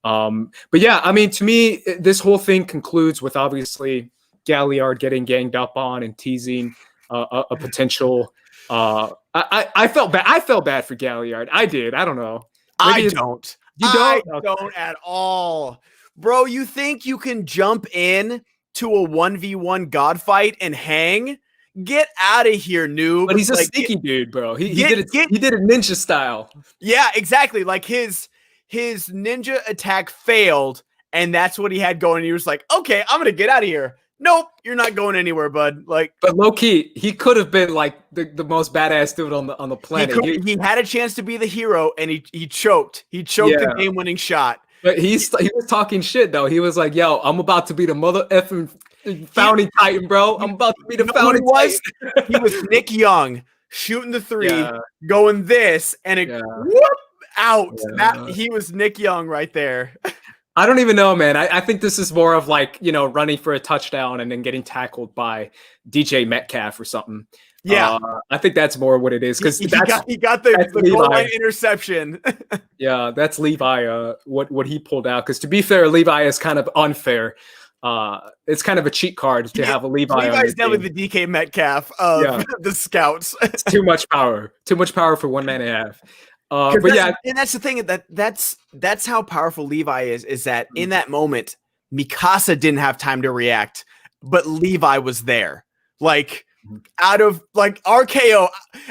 But yeah, I mean, to me, this whole thing concludes with obviously Galliard getting ganged up on and teasing a potential. I felt bad. I felt bad for Galliard. I did. I don't know.
Maybe I don't.
You don't?
I don't at all, bro. You think you can jump in to a 1v1 god fight and hang? Get out of here, noob.
But he's a sneaky dude, bro. He did it ninja style.
Yeah, exactly. His ninja attack failed, and that's what he had going. He was like, okay, I'm gonna get out of here. Nope, you're not going anywhere, bud.
But low key, he could have been the most badass dude on the planet.
He had a chance to be the hero, and he choked. He choked the game-winning shot.
But he was talking shit though. He was like, "Yo, I'm about to be the mother effing founding Titan, bro. I'm about to be the founding Titan."
He was Nick Young shooting the 3, going this, and it whoop out. Yeah. He was Nick Young right there.
I don't even know, man. I think this is more of running for a touchdown and then getting tackled by DJ Metcalf or something.
Yeah,
I think that's more what it is because
he got the goal line interception.
Yeah, that's Levi. What he pulled out, because to be fair, Levi is kind of unfair. It's kind of a cheat card to have a Levi.
Levi's definitely the DK Metcalf of the scouts.
It's too much power for one man to have. But yeah,
and that's the thing, that's how powerful Levi is that in that moment, Mikasa didn't have time to react, but Levi was there, like out of like RKO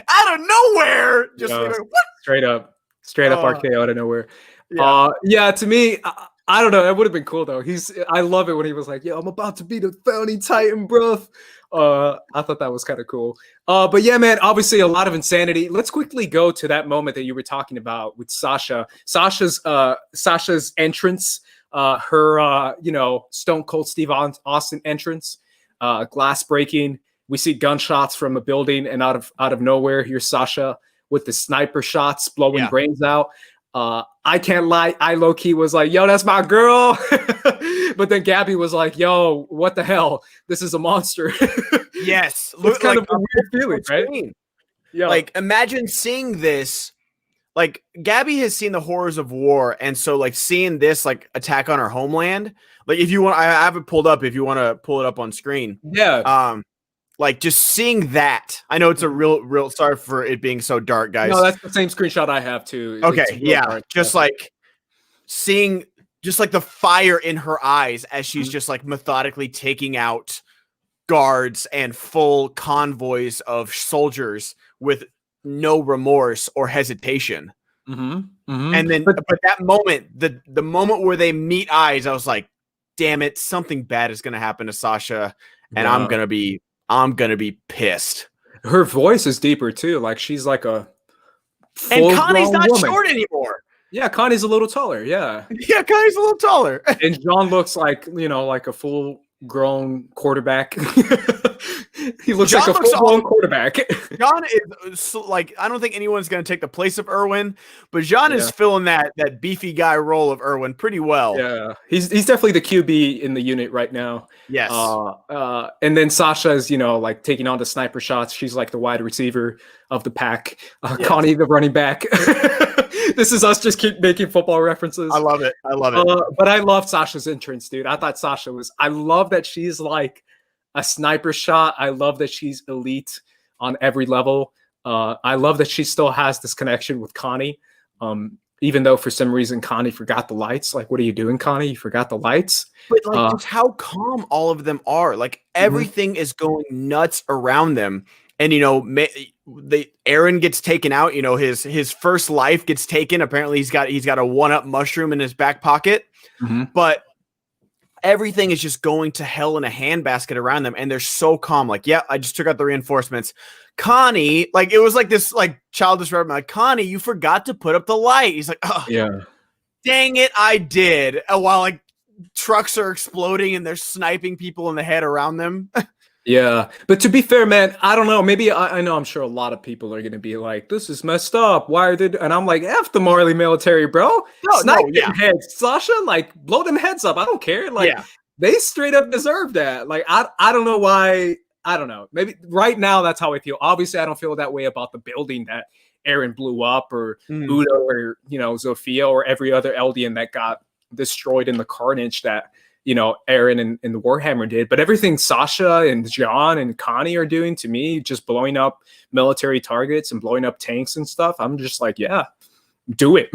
out of nowhere, just like, what?
straight up RKO out of nowhere. Yeah, to me, I don't know. That would have been cool though. I love it when he was like, "Yo, I'm about to be the founding Titan, bruh." I thought that was kind of cool. But yeah, man, obviously a lot of insanity. Let's quickly go to that moment that you were talking about with Sasha. Sasha's entrance, her Stone Cold Steve Austin entrance, glass breaking. We see gunshots from a building, and out of nowhere, here's Sasha with the sniper shots blowing brains out. I can't lie, I low-key was like, yo, that's my girl. But then Gabby was like, yo, what the hell? This is a monster.
Yes.
It's kind of a weird feeling, right?
Yeah. Like, imagine seeing this. Like, Gabby has seen the horrors of war, and so, like, seeing this, like, attack on our homeland. Like, if you want, I have it pulled up if you want to pull it up on screen.
Yeah.
Like, just seeing that. I know it's a real sorry for it being so dark, guys.
No, that's the same screenshot I have too.
Okay, yeah. Just like seeing just like the fire in her eyes as she's just like methodically taking out guards and full convoys of soldiers with no remorse or hesitation. And then but that moment, the moment where they meet eyes, I was like, damn it, something bad is gonna happen to Sasha, and I'm gonna be pissed.
Her voice is deeper too. Like she's like a
and Connie's not short anymore.
Yeah, Connie's a little taller. Yeah,
Connie's a little taller.
And John looks like like a full-grown quarterback. He looks like a full-blown quarterback.
John is like, I don't think anyone's going to take the place of Erwin, but John is filling that beefy guy role of Erwin pretty well.
Yeah, he's definitely the QB in the unit right now.
Yes.
And then Sasha is, like taking on the sniper shots. She's like the wide receiver of the pack. Connie, the running back. This is us just keep making football references.
I love it.
But I love Sasha's entrance, dude. I thought I love that she's like a sniper shot. I love that she's elite on every level. I love that she still has this connection with Connie. Even though for some reason Connie forgot the lights. Like, what are you doing, Connie? You forgot the lights?
But like just how calm all of them are. Like everything is going nuts around them. And Eren gets taken out. His first life gets taken. Apparently he's got a 1-up mushroom in his back pocket. But everything is just going to hell in a handbasket around them, and they're so calm. Like, yeah, I just took out the reinforcements. Connie, like it was like this like childish remark, like, Connie, you forgot to put up the light. He's like, oh yeah, dang it, I did. While like trucks are exploding and they're sniping people in the head around them.
Yeah, but to be fair, man, I don't know. Maybe I know I'm sure a lot of people are going to be like, this is messed up. Why are they? And I'm like, F the Marley military, bro. Snipe them heads, Sasha. Like, blow them heads up. I don't care. Like, they straight up deserve that. Like, I don't know why. I don't know. Maybe right now that's how I feel. Obviously, I don't feel that way about the building that Eren blew up, or Udo, or Zofia, or every other Eldian that got destroyed in the carnage that Eren and the Warhammer did. But everything Sasha and John and Connie are doing, to me, just blowing up military targets and blowing up tanks and stuff, I'm just like, yeah, do it.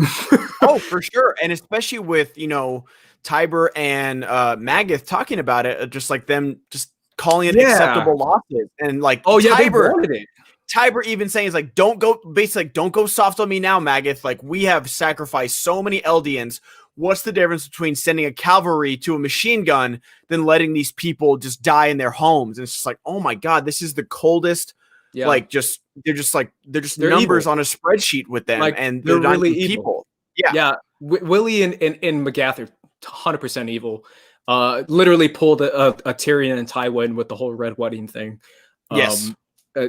Oh, for sure. And especially with, Tybur and Magath talking about it, just like them just calling it acceptable losses. And like, Tybur even saying is like, don't go soft on me now, Magath. Like, we have sacrificed so many Eldians. What's the difference between sending a cavalry to a machine gun than letting these people just die in their homes? And it's just like, oh my God, this is the coldest. Yeah. Like, they're just numbers evil on a spreadsheet with them, like, and they're really evil people. Yeah.
Willy and Magath are 100% evil. Literally pulled a Tyrion and Tywin with the whole red wedding thing.
Yes.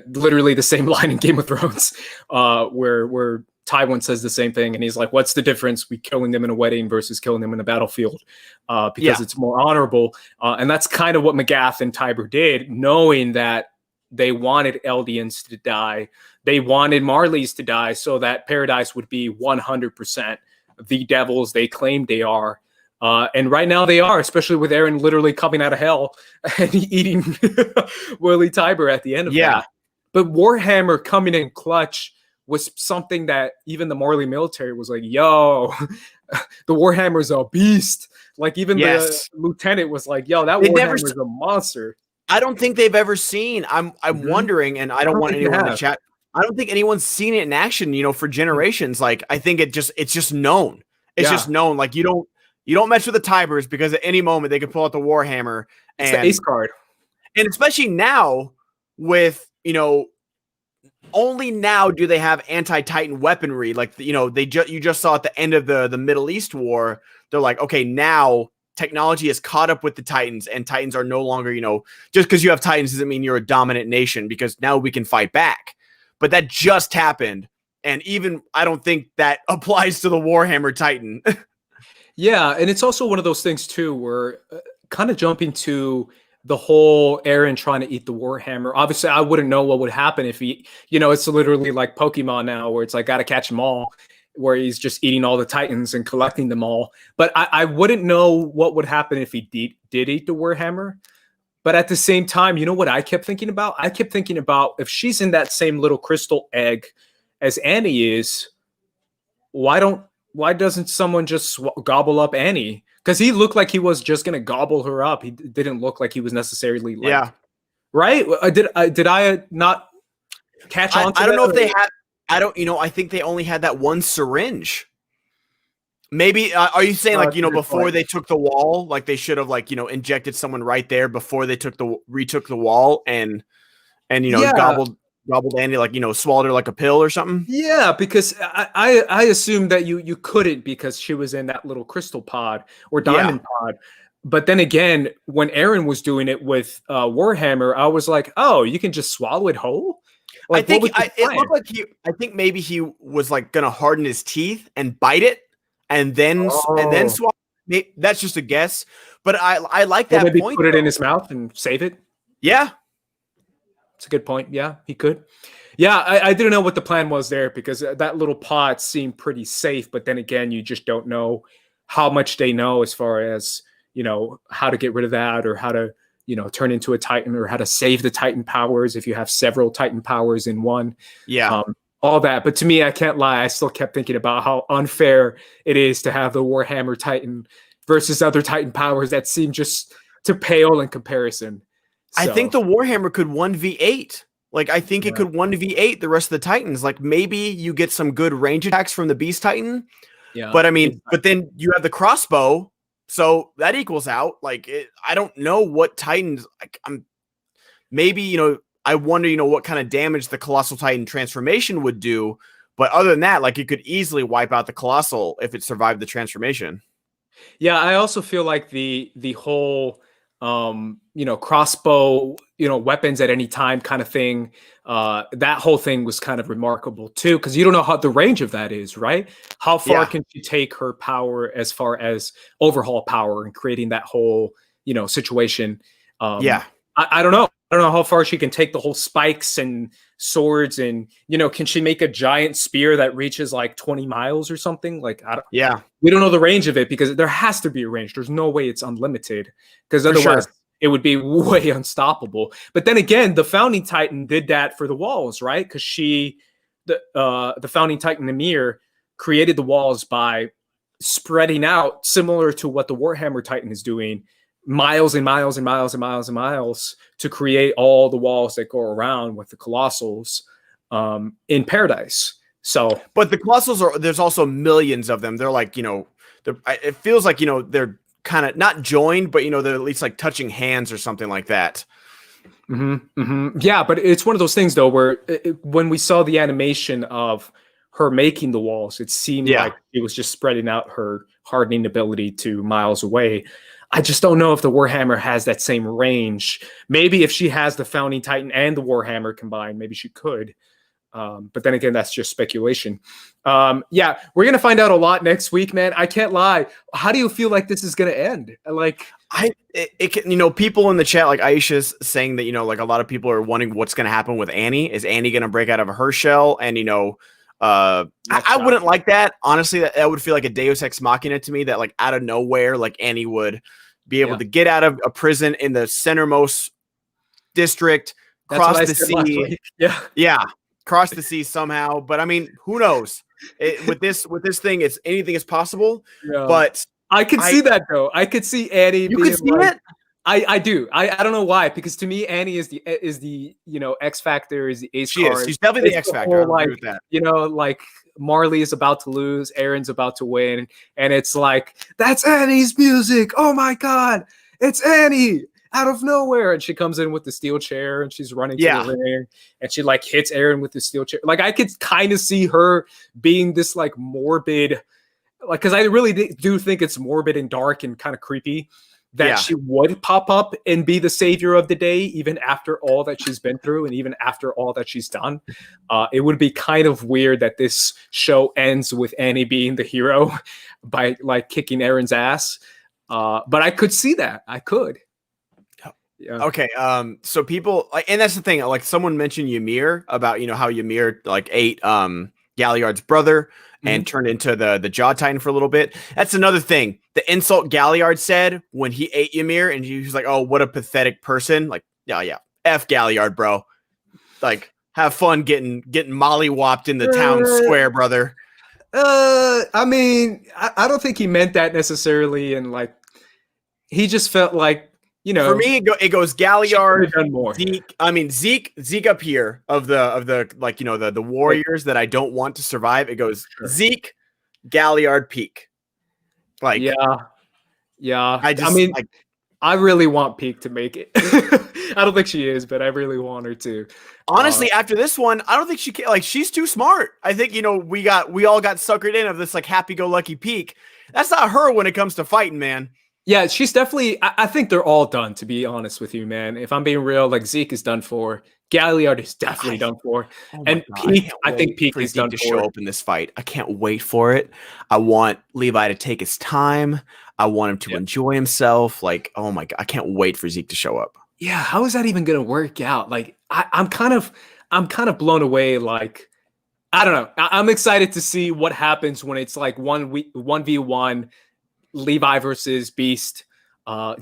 Literally the same line in Game of Thrones, where Tywin says the same thing, and he's like, what's the difference we killing them in a wedding versus killing them in a battlefield? Because it's more honorable. And that's kind of what Magath and Tybur did, knowing that they wanted Eldians to die. They wanted Marleys to die so that Paradise would be 100% the devils they claimed they are. And right now they are, especially with Eren literally coming out of hell and eating Willy Tybur at the end of that. But Warhammer coming in clutch was something that even the Marley military was like, yo, the Warhammer's a beast. Like even the lieutenant was like, yo, that Warhammer's a monster.
I don't think they've ever seen. I'm wondering, and I don't want anyone in the chat. I don't think anyone's seen it in action, you know, for generations. Like I think it's just known. It's just known. Like you don't mess with the Tyburs because at any moment they can pull out the Warhammer and
it's the ace card.
And especially now with, you know, only now do they have anti-Titan weaponry. Like, you know, you just saw at the end of the Middle East war, they're like, okay, now technology has caught up with the Titans and Titans are no longer, you know, just because you have Titans doesn't mean you're a dominant nation because now we can fight back. But that just happened. And even I don't think that applies to the Warhammer Titan.
Yeah. And it's also one of those things too, where kind of jumping to the whole Eren trying to eat the Warhammer. Obviously, I wouldn't know what would happen if he, you know, it's literally like Pokemon now where it's like, got to catch them all, where he's just eating all the Titans and collecting them all. But I wouldn't know what would happen if he did eat the Warhammer. But at the same time, you know what I kept thinking about? I kept thinking about if she's in that same little crystal egg as Annie is, why doesn't someone just gobble up Annie? Because he looked like he was just gonna gobble her up. He didn't look like he was necessarily like, right? Did I not catch on to that?
I don't know if they had. I don't. You know, I think they only had that one syringe. Maybe are you saying like, you know, before they took the wall, like they should have like, you know, injected someone right there before they retook the wall and you know gobbled Andy, like, you know, swallowed her like a pill or something?
Yeah, because I assumed that you couldn't because she was in that little crystal pod or diamond pod. But then again, when Eren was doing it with Warhammer, I was like, oh, you can just swallow it whole? Like,
I think it looked like I think maybe he was like gonna harden his teeth and bite it and then swallow. That's just a guess, but I like that
maybe
point.
Put it in his mouth and save it.
Yeah.
It's a good point. Yeah, he could. Yeah, I didn't know what the plan was there because that little pot seemed pretty safe. But then again, you just don't know how much they know as far as, you know, how to get rid of that or how to, you know, turn into a Titan or how to save the Titan powers if you have several Titan powers in one.
Yeah.
All that. But to me, I can't lie. I still kept thinking about how unfair it is to have the Warhammer Titan versus other Titan powers that seem just to pale in comparison.
I think the Warhammer could 1v8. Like, I think it could 1v8 the rest of the Titans. Like, maybe you get some good range attacks from the Beast Titan. Yeah. But I mean, but then you have the crossbow. So that equals out. Like, I don't know what Titans, like, maybe, you know, I wonder, you know, what kind of damage the Colossal Titan transformation would do. But other than that, like, it could easily wipe out the Colossal if it survived the transformation.
Yeah, I also feel like the whole you know, crossbow, you know, weapons at any time kind of thing. That whole thing was kind of remarkable too, because you don't know how the range of that is, right? How far can she take her power as far as overhaul power and creating that whole, you know, situation? I don't know. I don't know how far she can take the whole spikes and swords and, you know, can she make a giant spear that reaches like 20 miles or something? Like, we don't know the range of it because there has to be a range. There's no way it's unlimited because otherwise it would be way unstoppable. But then again, the Founding Titan did that for the walls, right? Because the Founding Titan Ymir created the walls by spreading out, similar to what the Warhammer Titan is doing, miles and miles and miles and miles and miles to create all the walls that go around with the Colossals in Paradise. So,
but the Colossals there's also millions of them. They're like, you know, it feels like, you know, they're kind of not joined, but, you know, they're at least like touching hands or something like that.
Yeah, but it's one of those things though, where when we saw the animation of her making the walls, it seemed like it was just spreading out her hardening ability to miles away. I just don't know if the Warhammer has that same range. Maybe if she has the Founding Titan and the Warhammer combined, maybe she could. But then again, that's just speculation. Yeah, we're gonna find out a lot next week, man. I can't lie. How do you feel like this is gonna end? Like,
people in the chat, like Aisha's saying that, like a lot of people are wondering what's gonna happen with Annie. Is Annie gonna break out of her shell? And I wouldn't like that. Honestly, that would feel like a Deus Ex Machina to me. That like out of nowhere, like Annie would be able to get out of a prison in the centermost district, cross the sea. Yeah. Cross the sea somehow, but I mean, who knows? With this thing, it's anything is possible.
Yeah.
But
I could see that though. I could see Annie.
You could see it.
I do. I don't know why, because to me, Annie is the X Factor, is the ace
she
card.
Is. She's definitely the X Factor.
Whole,
I agree with
that. Like Marley is about to lose, Eren's about to win, and it's like, that's Annie's music. Oh my god, it's Annie. Out of nowhere, and she comes in with the steel chair and she's running to the ring and she like hits Eren with the steel chair. Like I could kind of see her being this like morbid, like, because I really do think it's morbid and dark and kind of creepy that she would pop up and be the savior of the day, even after all that she's been through and even after all that she's done. It would be kind of weird that this show ends with Annie being the hero by like kicking Eren's ass. But I could see that. I could. Yeah.
Okay. So people like, and that's the thing. Like someone mentioned Ymir about how Ymir like ate Galliard's brother and turned into the Jaw Titan for a little bit. That's another thing. The insult Galliard said when he ate Ymir, and he was like, "Oh, what a pathetic person!" Like, yeah, F Galliard, bro. Like, have fun getting Molly whopped in the town square, brother.
I mean, I don't think he meant that necessarily, and like, he just felt like.
For me, it goes Galliard, Zeke up here of the like the warriors that I don't want to survive. It goes Zeke, Galliard, Pieck. Like
I really want Pieck to make it. I don't think she is, but I really want her to.
Honestly, after this one, I don't think she can. Like, she's too smart. I think we all got suckered in of this like happy-go-lucky Pieck. That's not her when it comes to fighting, man.
Yeah, she's definitely. I think they're all done. To be honest with you, man, if I'm being real, like Zeke is done for. Galliard is definitely done for, and Pieck. I think Pieck is done
to
for.
Show up in this fight. I can't wait for it. I want Levi to take his time. I want him to enjoy himself. Like, oh my god, I can't wait for Zeke to show up.
Yeah, how is that even gonna work out? Like, I'm kind of blown away. Like, I don't know. I'm excited to see what happens when it's like 1v1. Levi versus Beast,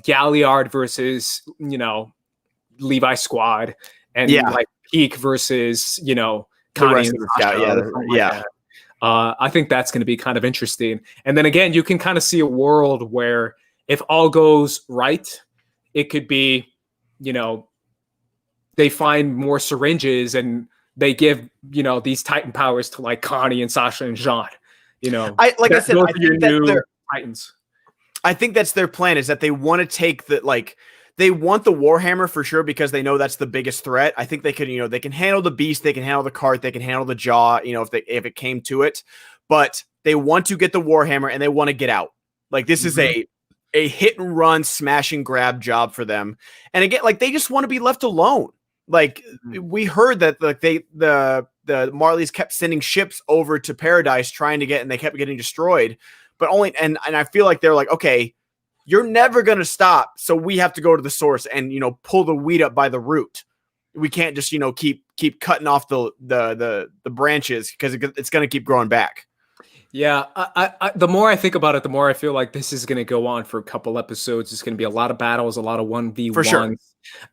Galliard versus Levi squad, and like Pieck versus Connie and Sasha. I think that's going to be kind of interesting. And then again, you can kind of see a world where if all goes right, it could be they find more syringes and they give these Titan powers to like Connie and Sasha and Jean.
I think that
Titans.
I think that's their plan, is that they want to take they want the Warhammer for sure, because they know that's the biggest threat. I think they could, they can handle the Beast, they can handle the Cart, they can handle the Jaw, if it came to it, but they want to get the Warhammer and they want to get out. Like, this is a hit and run smash and grab job for them. And again, like, they just want to be left alone. Like, we heard that like the Marleys kept sending ships over to Paradise trying to get, and they kept getting destroyed. But only, and I feel like they're like, okay, you're never going to stop. So we have to go to the source and, pull the weed up by the root. We can't just, keep cutting off the branches, because it's going to keep growing back.
Yeah. I the more I think about it, the more I feel like this is going to go on for a couple episodes. It's going to be a lot of battles, a lot of 1v1s.
For sure.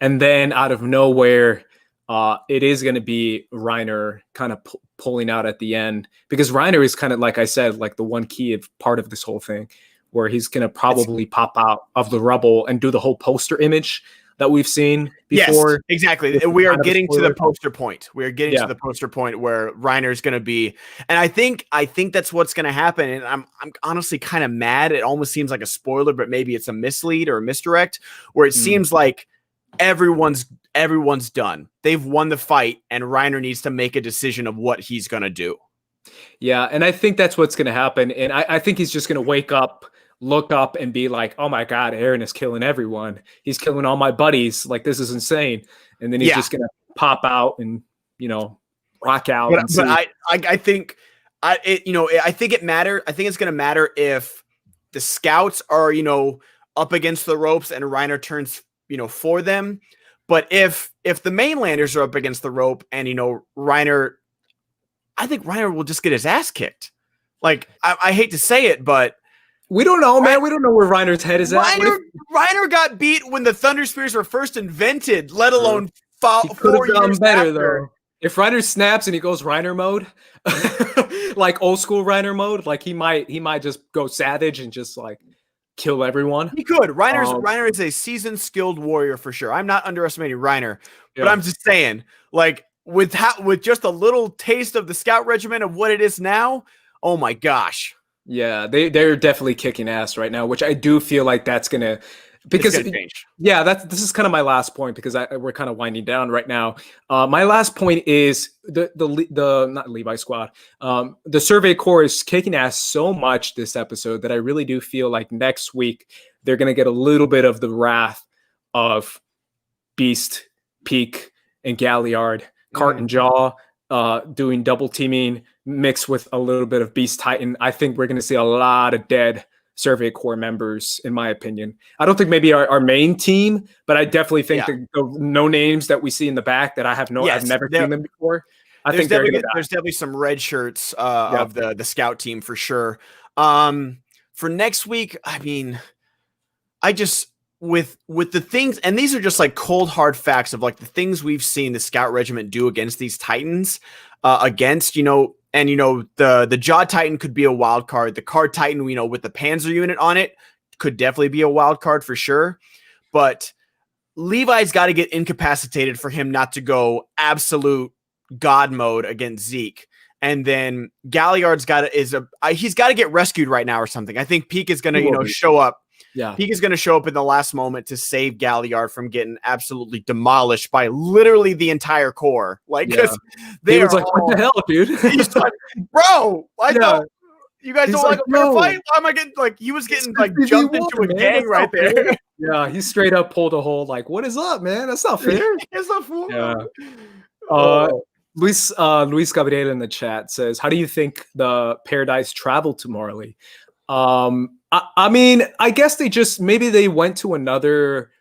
And then out of nowhere, it is going to be Reiner kind of pulling out at the end, because Reiner is kind of, like I said, like the one key part of this whole thing, where he's going to probably pop out of the rubble and do the whole poster image that we've seen before.
Yes, exactly. We are getting to the poster point. We are getting to the poster point where Reiner is going to be, and I think that's what's going to happen. And I'm honestly kind of mad. It almost seems like a spoiler, but maybe it's a mislead or a misdirect, where it seems like everyone's done. They've won the fight, and Reiner needs to make a decision of what he's going to do.
Yeah, and I think that's what's going to happen. And I think he's just going to wake up, look up, and be like, oh my God, Eren is killing everyone. He's killing all my buddies. Like, this is insane. And then he's just going to pop out and, rock out.
But I think I think it matter. I think it's going to matter if the scouts are, up against the ropes and Reiner turns, for them. But if the mainlanders are up against the rope and, Reiner, I think Reiner will just get his ass kicked. Like, I hate to say it, but
we don't know, man. We don't know where Reiner's head is at.
Reiner got beat when the Thunder Spears were first invented, let alone 4 years better, though.
If Reiner snaps and he goes Reiner mode, like old school Reiner mode, like he might just go savage and just like kill everyone.
He could. Reiner is a seasoned, skilled warrior for sure. I'm not underestimating Reiner, but I'm just saying, like with just a little taste of the Scout Regiment of what it is now. Oh my gosh.
Yeah, they're definitely kicking ass right now, which I do feel like that's gonna. Because this is kind of my last point because we're kind of winding down right now. My last point is the not Levi squad. The Survey Corps is kicking ass so much this episode that I really do feel like next week they're gonna get a little bit of the wrath of Beast, Pieck, and Galliard, Cart and Jaw, doing double teaming mixed with a little bit of Beast Titan. I think we're gonna see a lot of dead Survey Corps members, in my opinion. I don't think maybe our main team, but I definitely think the no names that we see in the back that I've never seen them before. There's
definitely some red shirts of the scout team for sure. For next week, I mean, I just with the things, and these are just like cold hard facts of like the things we've seen the Scout Regiment do against these Titans, and the Jaw Titan could be a wild card. The Card Titan, with the Panzer unit on it, could definitely be a wild card for sure. But Levi's got to get incapacitated for him not to go absolute God mode against Zeke. And then Galliard's he's got to get rescued right now or something. I think Pieck is going to show up. Yeah, Pieck is going to show up in the last moment to save Galliard from getting absolutely demolished by literally the entire Corps. Like,
they was like, "What the hell, dude?"
He's like, "Bro, I know you guys don't like a fair fight. Why am I getting like?" He was getting like jumped into a gang right there.
Yeah, he straight up pulled a whole like, "What is up, man? That's not fair.
It's not fair."
Yeah. Luis Gabriel in the chat says, "How do you think the Paradise traveled to Marley?" I mean, I guess they went to another.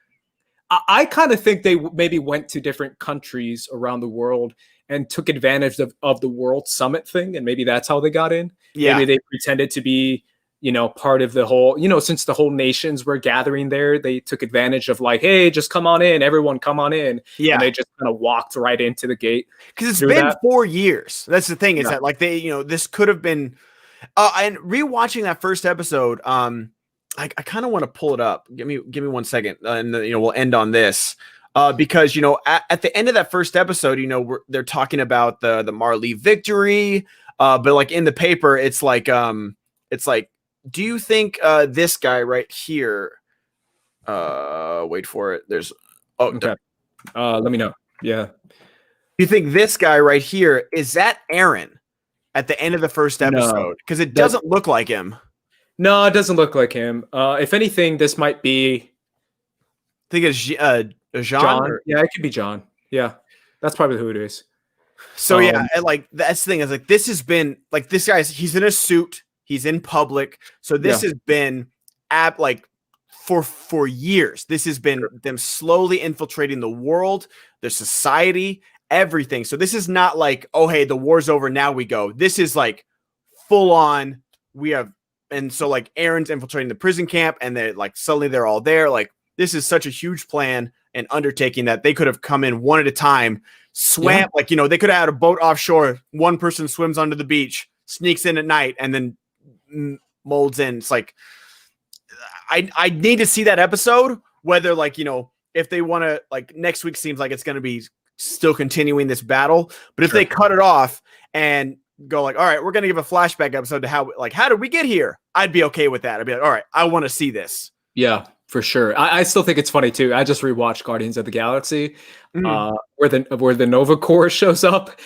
I kind of think they maybe went to different countries around the world and took advantage of the World Summit thing, and maybe that's how they got in. Yeah. Maybe they pretended to be, part of the whole, since the whole nations were gathering there, they took advantage of like, hey, just come on in, everyone come on in. Yeah. And they just kind of walked right into the gate.
Because it's been 4 years. That's the thing is that like they, this could have been. And rewatching that first episode, I kind of want to pull it up. Give me 1 second, and we'll end on this because at the end of that first episode, they're talking about the Marley victory, but like in the paper, it's like, do you think this guy right here? Wait for it. There's
okay. Let me know. Yeah.
Do you think this guy right here is that Eren? At the end of the first episode, because it doesn't look like him.
No, it doesn't look like him. If anything, this might be.
I think it's John.
Yeah, it could be John. Yeah, that's probably who it is.
So and like that's the thing is like this has been like this he's in a suit, he's in public, so this has been for years. This has been them slowly infiltrating the world, their society. Everything. So this is not like, oh, hey, the war's over. Now we go. This is like full on. And so like Eren's infiltrating the prison camp and they're like, suddenly they're all there. Like this is such a huge plan and undertaking that they could have come in one at a time, swam, they could have had a boat offshore. One person swims onto the beach, sneaks in at night and then molds in. It's like, I need to see that episode, whether like, if they want to like next week seems like it's going to be still continuing this battle, but if they cut it off and go like, all right, we're gonna give a flashback episode to how did we get here? I'd be okay with that. I'd be like, all right, I want to see this.
Yeah, for sure. I still think it's funny too. I just rewatched Guardians of the Galaxy, where the Nova Corps shows up,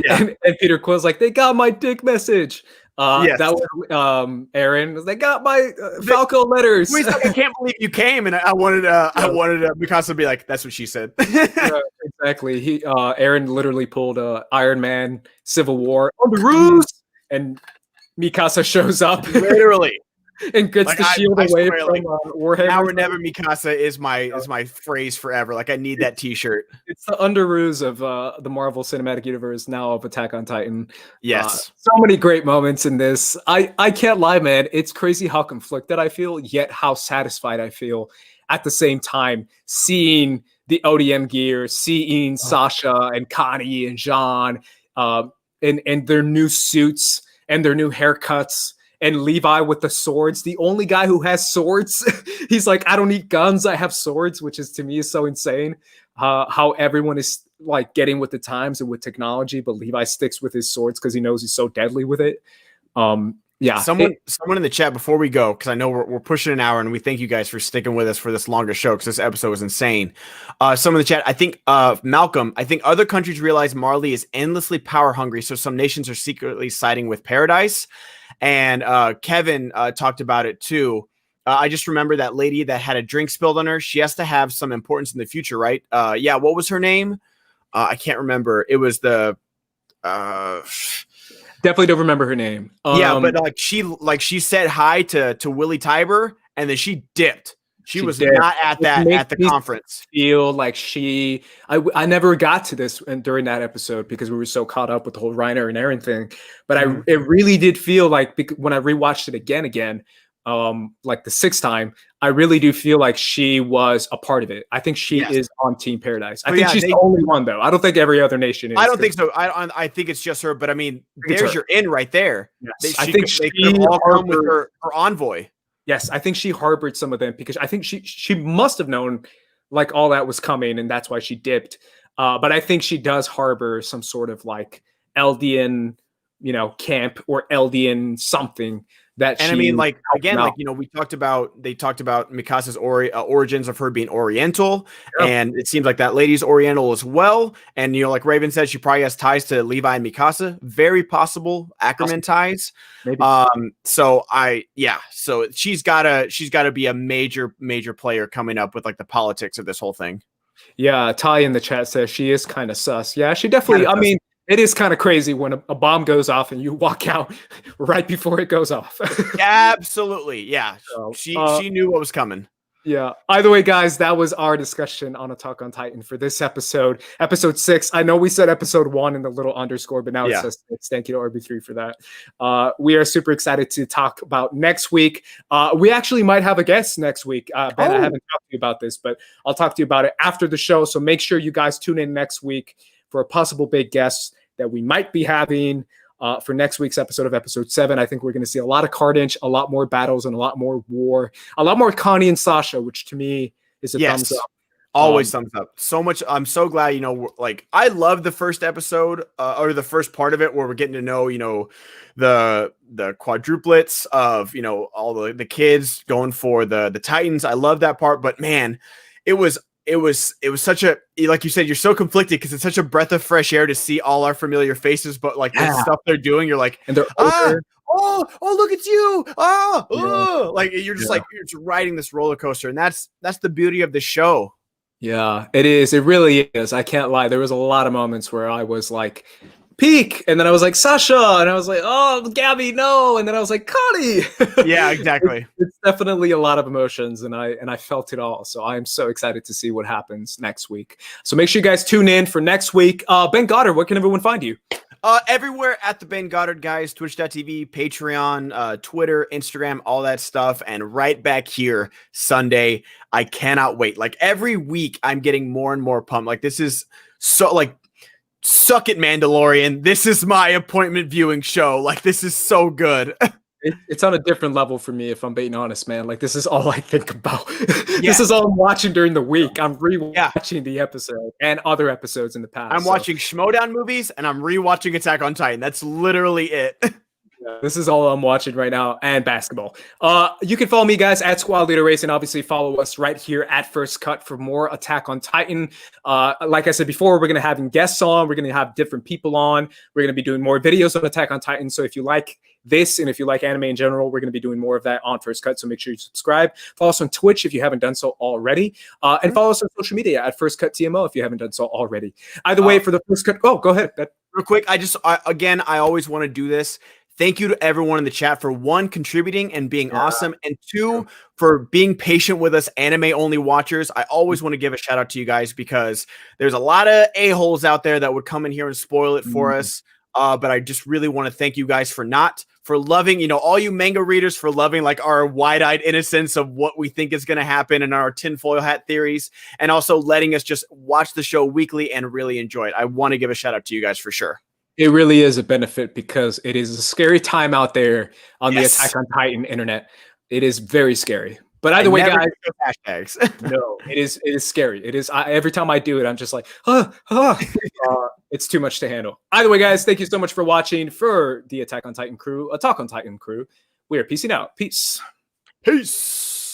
and Peter Quill's like, they got my dick message. That was Eren. They got my Falco letters.
He's like, I can't believe you came, and I wanted Mikasa to be like, that's what she said.
Exactly. Exactly. Eren literally pulled Iron Man Civil War on the ruse, and Mikasa shows up
Literally.
and gets
Like,
the shield
I
away
swear,
from
like,
Warhammer.
Now or never Mikasa is my phrase forever. Like, I need that t-shirt.
It's the underoos of the Marvel Cinematic Universe, now of Attack on Titan.
Yes.
So many great moments in this. I can't lie, man. It's crazy how conflicted I feel, yet how satisfied I feel at the same time, seeing the ODM gear, seeing Sasha and Connie and Jean and their new suits and their new haircuts. And Levi with the swords, the only guy who has swords. He's like, I don't need guns, I have swords, which is, to me, is so insane. How everyone is like getting with the times and with technology, but Levi sticks with his swords because he knows he's so deadly with it. Yeah.
Someone in the chat before we go, because I know we're pushing an hour, and we thank you guys for sticking with us for this longer show because this episode was insane. Some in the chat, I think Malcolm, I think other countries realize Marley is endlessly power hungry, so some nations are secretly siding with Paradise. And Kevin talked about it too. I just remember that lady that had a drink spilled on her. She has to have some importance in the future, right? Yeah. What was her name? I can't remember. It was the.
Definitely don't remember her name.
Yeah, but she said hi to Willy Tybur, and then she dipped. She was not at the conference.
Feel like I never got to this during that episode because we were so caught up with the whole Reiner and Eren thing. But it really did feel like when I rewatched it again, like the sixth time, I really do feel like she was a part of it. I think she is on Team Paradise. I think she's the only one, though. I don't think every other nation is.
I don't think so. I think it's just her. But I mean, there's your in right there.
Yes.
I think they could all come with her envoy.
Yes, I think she harbored some of them because I think she must have known like all that was coming, and that's why she dipped. But I think she does harbor some sort of like Eldian, camp or Eldian something. And
I mean, like, again, like, they talked about Mikasa's origins of her being Oriental, and it seems like that lady's Oriental as well. And, like Raven said, she probably has ties to Levi and Mikasa, very possible Ackerman ties.
Maybe.
So she's gotta be a major player coming up with like the politics of this whole thing.
Yeah. Ty in the chat says she is kind of sus. Yeah, she definitely, I mean, it is kind of crazy when a bomb goes off and you walk out right before it goes off.
Absolutely. Yeah. So, she knew what was coming.
Yeah. Either way, guys, that was our discussion on Attack on Titan for this episode. Episode 6. I know we said episode 1 in the little underscore, but now it says 6. Thank you to RB3 for that. We are super excited to talk about next week. We actually might have a guest next week. Ben, I haven't talked to you about this, but I'll talk to you about it after the show. So make sure you guys tune in next week for a possible big guest that we might be having for next week's episode of episode 7. I think we're going to see a lot of carnage, a lot more battles, and a lot more war, a lot more Connie and Sasha, which to me is a thumbs up.
Always thumbs up. So much. I'm so glad, like I love the first episode or the first part of it where we're getting to know, the quadruplets of, all the kids going for the Titans. I love that part, but man, it was such a, like you said, you're so conflicted because it's such a breath of fresh air to see all our familiar faces, but like the stuff they're doing, you're like,
and they're
look, it's you. Like you're just like, you're just riding this roller coaster. And that's the beauty of the show.
Yeah, it is. It really is. I can't lie. There was a lot of moments where I was like, Pieck, and then I was like, Sasha, and I was like, oh, Gabby, no, and then I was like, Connie.
Yeah, exactly.
It's definitely a lot of emotions, and I felt it all. So I am so excited to see what happens next week. So make sure you guys tune in for next week. Ben Goddard, where can everyone find you?
Everywhere at the Ben Goddard, guys, twitch.tv, Patreon, Twitter, Instagram, all that stuff. And right back here Sunday. I cannot wait. Like every week I'm getting more and more pumped. Like this is so like, suck it, Mandalorian. This is my appointment viewing show. Like this is so good.
It's on a different level for me, if I'm being honest, man. Like this is all I think about. This is all I'm watching during the week. I'm rewatching the episode and other episodes in the past.
I'm watching Schmodown movies and I'm rewatching Attack on Titan. That's literally it.
This is all I'm watching right now, and basketball. You can follow me, guys, at Squad Leader Race, and obviously follow us right here at First Cut for more Attack on Titan. Like I said before, we're going to have guests on. We're going to have different people on. We're going to be doing more videos on Attack on Titan. So if you like this, and if you like anime in general, we're going to be doing more of that on First Cut. So make sure you subscribe. Follow us on Twitch if you haven't done so already, and follow us on social media at First Cut TMO if you haven't done so already. Either way, for the First Cut, go ahead.
Real quick, I always want to do this. Thank you to everyone in the chat for 1, contributing and being awesome, and 2, for being patient with us anime-only watchers. I always want to give a shout-out to you guys because there's a lot of a-holes out there that would come in here and spoil it for us. But I just really want to thank you guys for loving, all you manga readers, for loving like our wide-eyed innocence of what we think is going to happen and our tinfoil hat theories, and also letting us just watch the show weekly and really enjoy it. I want to give a shout-out to you guys for sure.
It really is a benefit because it is a scary time out there on the Attack on Titan internet. It is very scary. But either way, guys,
hashtags.
No, it is scary. It is. Every time I do it, I'm just like, it's too much to handle. Either way, guys, thank you so much for watching for the Attack on Titan crew, we are peacing out. Peace.
Peace.